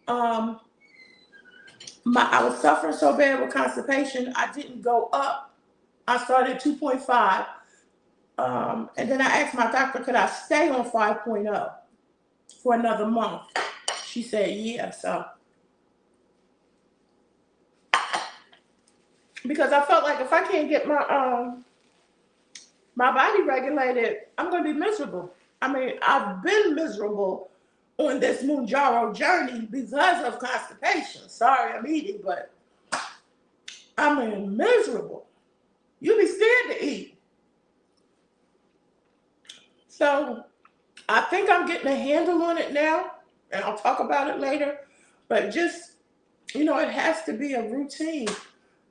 I was suffering so bad with constipation, I didn't go up. I started at 2.5. And then I asked my doctor, could I stay on 5.0 for another month? She said, yeah. So, because I felt like if I can't get my body regulated, I'm going to be miserable. I mean, I've been miserable on this Mounjaro journey because of constipation. Sorry, I'm eating, but I'm miserable. You be scared to eat. So I think I'm getting a handle on it now, and I'll talk about it later. But just, it has to be a routine.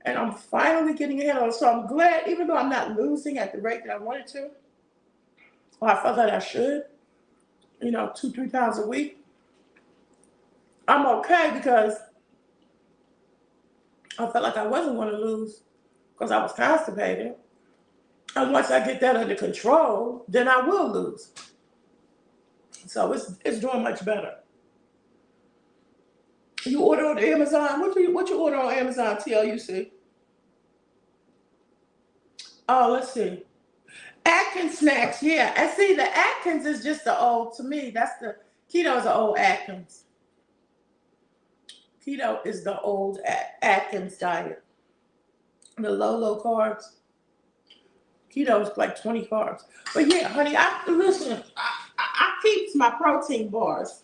And I'm finally getting a handle on it. So I'm glad, even though I'm not losing at the rate that I wanted to, or I felt that I should, 2-3 times a week, I'm okay because I felt like I wasn't going to lose because I was constipated. And once I get that under control, then I will lose. So it's doing much better. You order on Amazon? What you order on Amazon, TLUC? Oh, let's see. Atkins snacks, yeah. And see, the Atkins is just to me, that's the, keto is the old Atkins. Keto is the old Atkins diet. The low carbs. Keto is like 20 carbs. But yeah, honey, I keep my protein bars.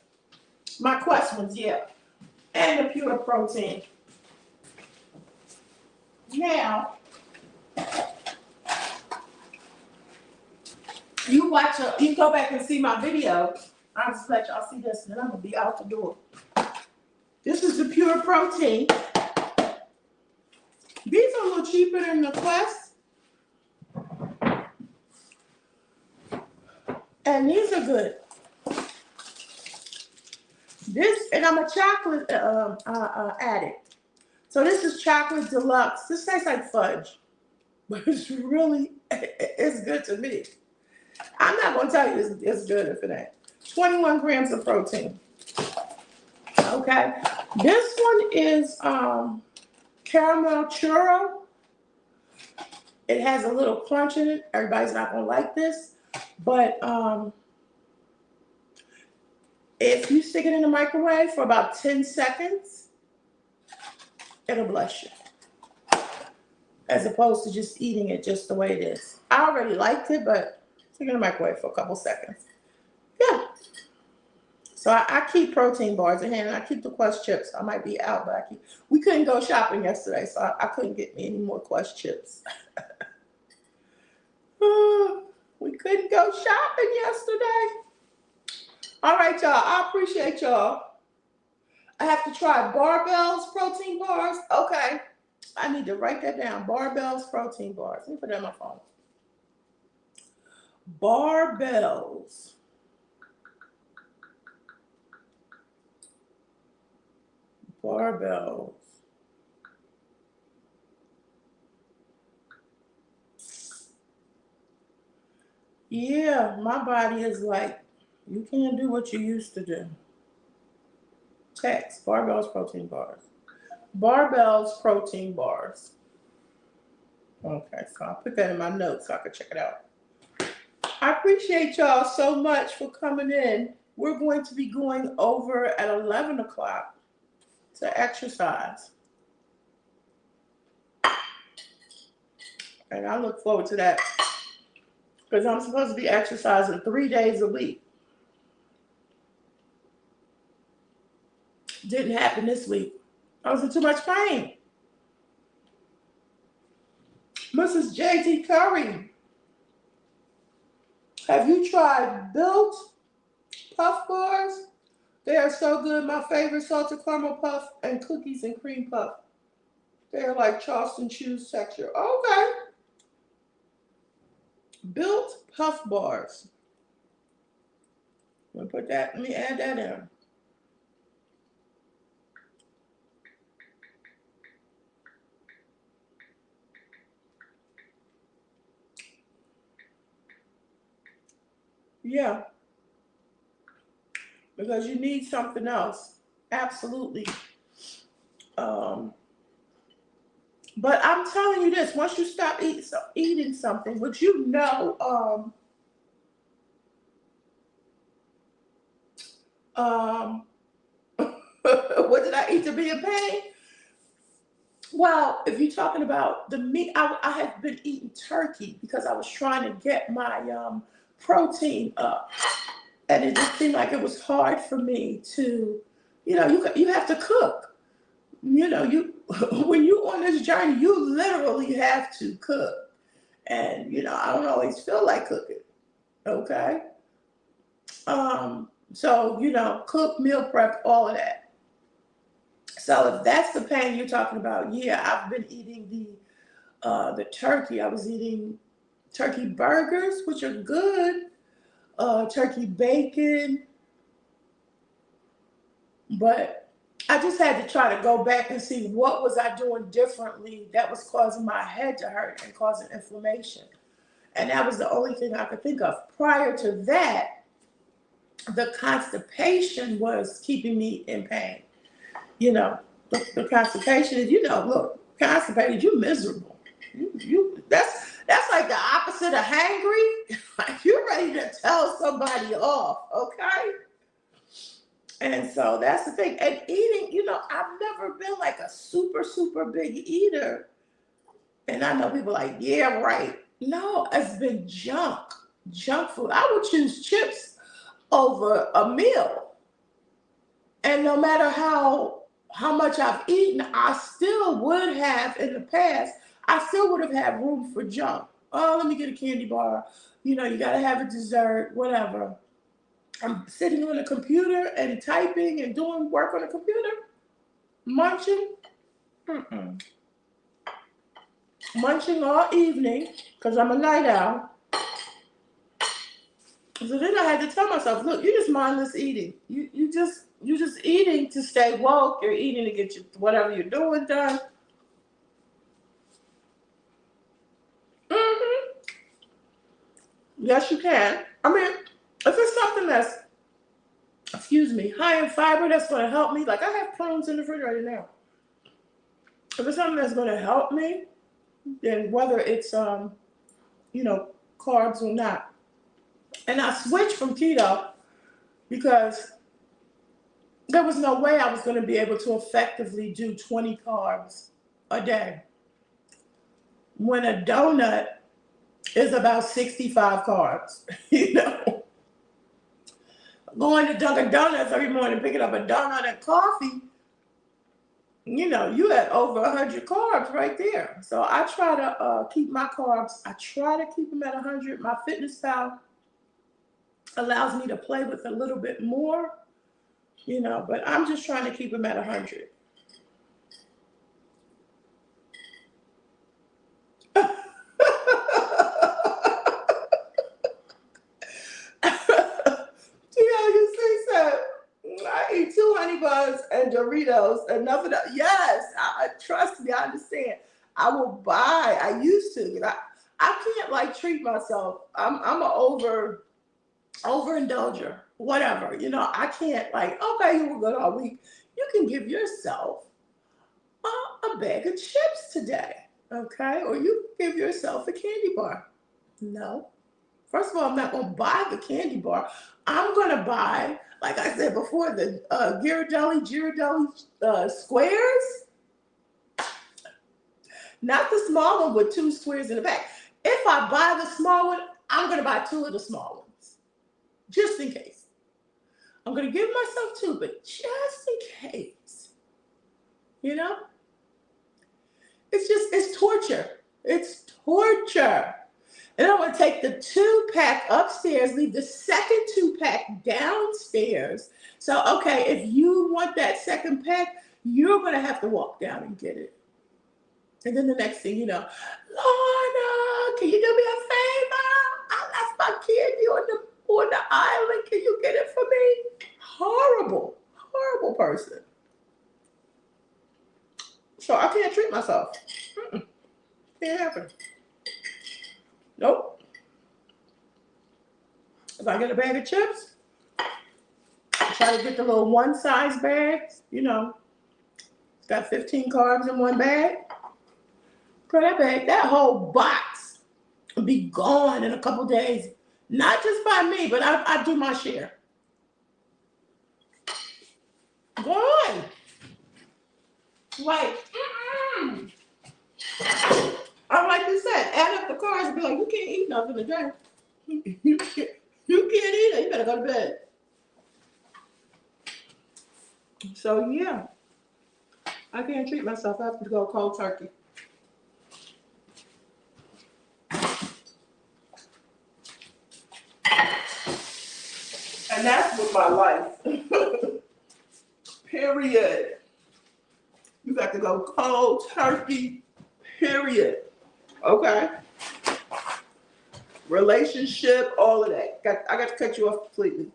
My Quest ones, yeah. And the pure protein. Now, you go back and see my video. I'll just let y'all see this, and then I'm going to be out the door. This is the pure protein. These are a little cheaper than the Quest. And these are good. And I'm a chocolate addict. So this is chocolate deluxe. This tastes like fudge, but it's good to me. I'm not going to tell you it's good if it ain't. 21 grams of protein. Okay. This one is caramel churro. It has a little crunch in it. Everybody's not gonna like this, but if you stick it in the microwave for about 10 seconds, it'll bless you. As opposed to just eating it just the way it is. I already liked it, but stick it in the microwave for a couple seconds. Yeah. So I keep protein bars in hand, and I keep the Quest chips. I might be out, but we couldn't go shopping yesterday, so I couldn't get me any more Quest chips. We couldn't go shopping yesterday. All right, y'all. I appreciate y'all. I have to try Barbell's protein bars. Okay. I need to write that down. Barbell's protein bars. Let me put that on my phone. Barbell's. Barbells. Yeah, my body is like, you can't do what you used to do. Text, Barbell's protein bars. Barbell's protein bars. Okay, so I'll put that in my notes so I can check it out. I appreciate y'all so much for coming in. We're going to be going over at 11 o'clock to exercise. And I look forward to that because I'm supposed to be exercising 3 days a week. Didn't happen this week. I was in too much pain. Mrs. J.T. Curry, have you tried Built Puff Bars? They are so good. My favorite, salted caramel puff and cookies and cream puff. They are like Charleston Chews texture. Okay. Built Puff Bars. Let me add that in. Yeah. Because you need something else. Absolutely. But I'm telling you this, once you stop eating something, which you know, what did I eat to be in pain? Well, if you're talking about the meat, I had been eating turkey because I was trying to get my protein up. And it just seemed like it was hard for me to, you have to cook. When you're on this journey, you literally have to cook. And, I don't always feel like cooking. Okay. So, cook, meal prep, all of that. So if that's the pain you're talking about, yeah, I've been eating the turkey. I was eating turkey burgers, which are good. Turkey bacon. But I just had to try to go back and see what was I doing differently that was causing my head to hurt and causing inflammation. And that was the only thing I could think of. Prior to that, the constipation was keeping me in pain. The constipation is, look, constipated, you're miserable. That's like the opposite of hangry. Like you're ready to tell somebody off, okay? And so that's the thing. And eating, I've never been like a super, super big eater. And I know people like, yeah, right. No, it's been junk food. I would choose chips over a meal. And no matter how much I've eaten, I still would have in the past, I still would have had room for junk. Oh, let me get a candy bar. You got to have a dessert, whatever. I'm sitting on a computer and typing and doing work on a computer, munching. Munching all evening because I'm a night owl. So then I had to tell myself, look, you're just mindless eating. You just eating to stay woke. You're eating to get whatever you're doing done. Yes, you can. I mean, if it's something that's, high in fiber, that's going to help me. Like I have prunes in the refrigerator now. If it's something that's going to help me, than whether it's carbs or not. And I switched from keto because there was no way I was going to be able to effectively do 20 carbs a day when a donut is about 65 carbs. Going to Dunkin' Donuts every morning, picking up a donut and coffee, you had over 100 carbs right there. So I try to keep my carbs, I try to keep them at 100. My fitness style allows me to play with a little bit more, but I'm just trying to keep them at 100. You see, so I eat 2 honey buns and Doritos, enough of that. Yes, trust me, I understand. I will buy. I used to. I can't treat myself. I'm an overindulger. Whatever. I can't okay, you were good all week. You can give yourself a bag of chips today, okay? Or you can give yourself a candy bar. No. First of all, I'm not going to buy the candy bar. I'm going to buy, like I said before, the Ghirardelli squares. Not the small one with 2 squares in the back. If I buy the small one, I'm going to buy 2 of the small ones, just in case. I'm going to give myself 2, but just in case. It's torture. It's torture. And I'm going to take the 2-pack upstairs, leave the second 2-pack downstairs. So, okay, if you want that second pack, you're going to have to walk down and get it. And then the next thing you know, Lorna, can you do me a favor? I left my candy on the island. Can you get it for me? Horrible, horrible person. So I can't treat myself. Can't happen. Nope. If I get a bag of chips, I try to get the little one-size bags. It's got 15 carbs in one bag. Girl, that whole box will be gone in a couple days. Not just by me, but I do my share. Go on. I'm like you said, add up the carbs and be like, you can't eat nothing today. You can't eat it. You better go to bed. So, yeah. I can't treat myself. I have to go cold turkey. And that's with my life. Period. You got to go cold turkey. Period. Okay? Relationship, all of that. I got to cut you off completely.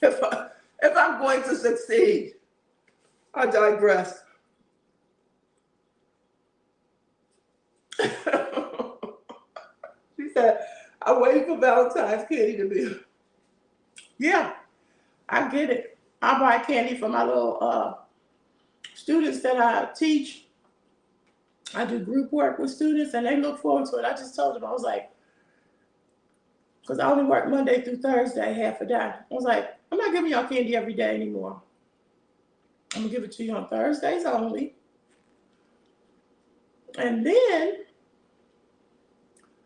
If I'm going to succeed, I digress. She said, I wait for Valentine's candy to be. Yeah, I get it. I buy candy for my little students that I teach. I do group work with students and they look forward to it. I just told them, I was like, because I only work Monday through Thursday, half a day. I was like, I'm not giving y'all candy every day anymore. I'm going to give it to you on Thursdays only. And then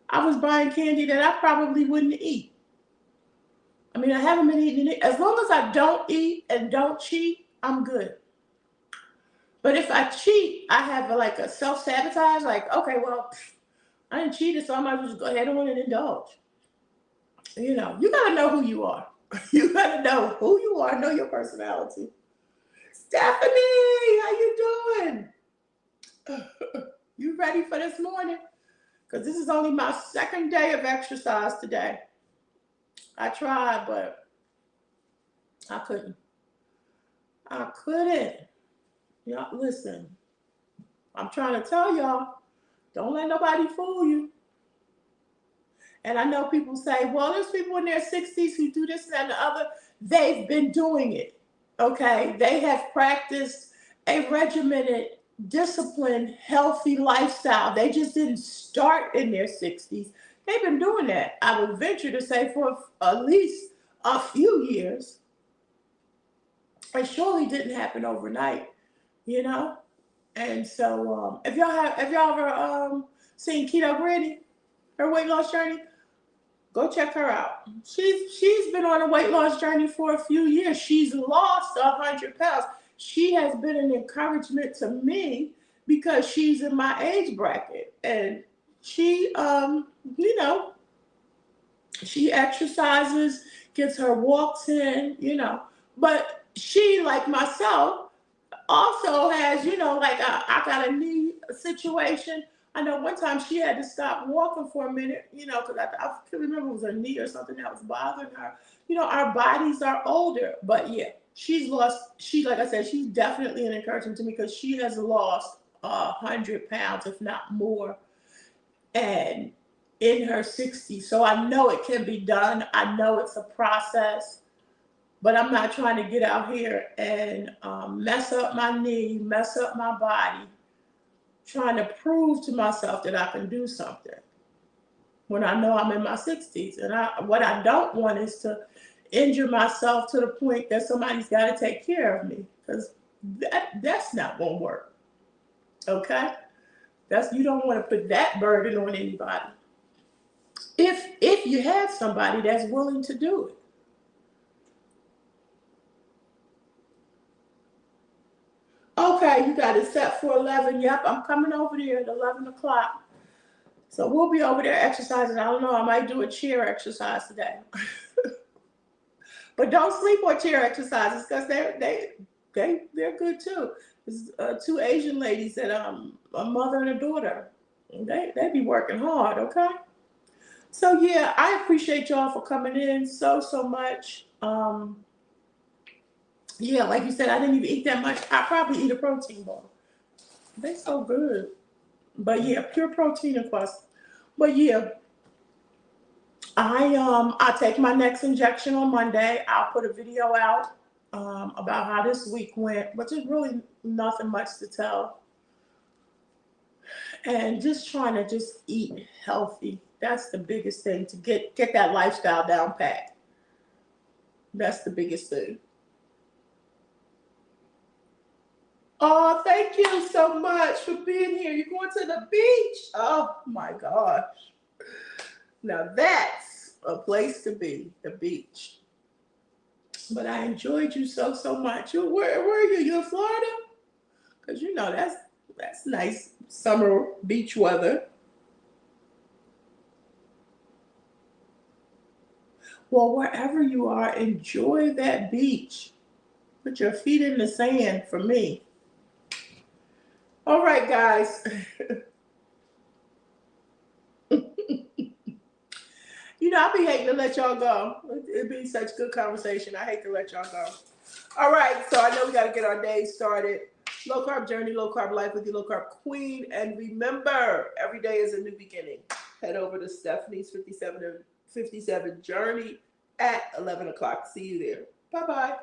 I was buying candy that I probably wouldn't eat. I mean, I haven't been eating it. As long as I don't eat and don't cheat, I'm good. But if I cheat, I have a self-sabotage. Okay, well, I didn't cheat it, so I might as well just go ahead on and indulge. You got to know who you are. You got to know who you are, know your personality. Stephanie, how you doing? You ready for this morning? Because this is only my second day of exercise today. I tried, but I couldn't. Y'all, listen, I'm trying to tell y'all, don't let nobody fool you. And I know people say, well, there's people in their 60s who do this and the other. They've been doing it, okay? They have practiced a regimented disciplined, healthy lifestyle. They just didn't start in their 60s. They've been doing that, I would venture to say, for at least a few years. It surely didn't happen overnight, you know? And so, if y'all ever seen Keto Granny, her weight loss journey, go check her out. She's been on a weight loss journey for a few years. She's lost 100 pounds. She has been an encouragement to me because she's in my age bracket, and she, you know, she exercises, gets her walks in, you know, but she, like myself, also has, you know, like I got a knee situation. I know one time she had to stop walking for a minute, you know, because I can remember it was her knee or something that was bothering her. You know, our bodies are older, but yeah, she's lost. Like I said, she's definitely an encouragement to me because she has lost 100 pounds, if not more, and in her 60s. So I know it can be done. I know it's a process. But I'm not trying to get out here and mess up my knee, mess up my body, trying to prove to myself that I can do something when I know I'm in my 60s. And what I don't want is to injure myself to the point that somebody's got to take care of me, because that's not going to work. Okay? You don't want to put that burden on anybody. If you have somebody that's willing to do it. Okay, you got it set for 11. Yep, I'm coming over there at 11 o'clock. So we'll be over there exercising. I don't know, I might do a chair exercise today. But don't sleep on chair exercises, because they're good too. There's two Asian ladies that a mother and a daughter. They be working hard, okay? So yeah, I appreciate y'all for coming in so much. Yeah, like you said, I didn't even eat that much. I probably eat a protein bar. They so good. But yeah, pure protein, of course. But yeah, I take my next injection on Monday. I'll put a video out about how this week went, which is really nothing much to tell. And just trying to just eat healthy. That's the biggest thing, to get that lifestyle down pat. That's the biggest thing. Oh, thank you so much for being here. You're going to the beach. Oh my gosh. Now that's a place to be, the beach. But I enjoyed you so much. Where are you? You in Florida? Because you know that's nice summer beach weather. Well, wherever you are, enjoy that beach. Put your feet in the sand for me. All right, guys. You know, I be hating to let y'all go. It'd be such good conversation. I hate to let y'all go. All right, so I know we got to get our day started. Low carb journey, low carb life with your low carb queen. And remember, every day is a new beginning. Head over to Stephanie's 57 journey at 11 o'clock. See you there. Bye-bye.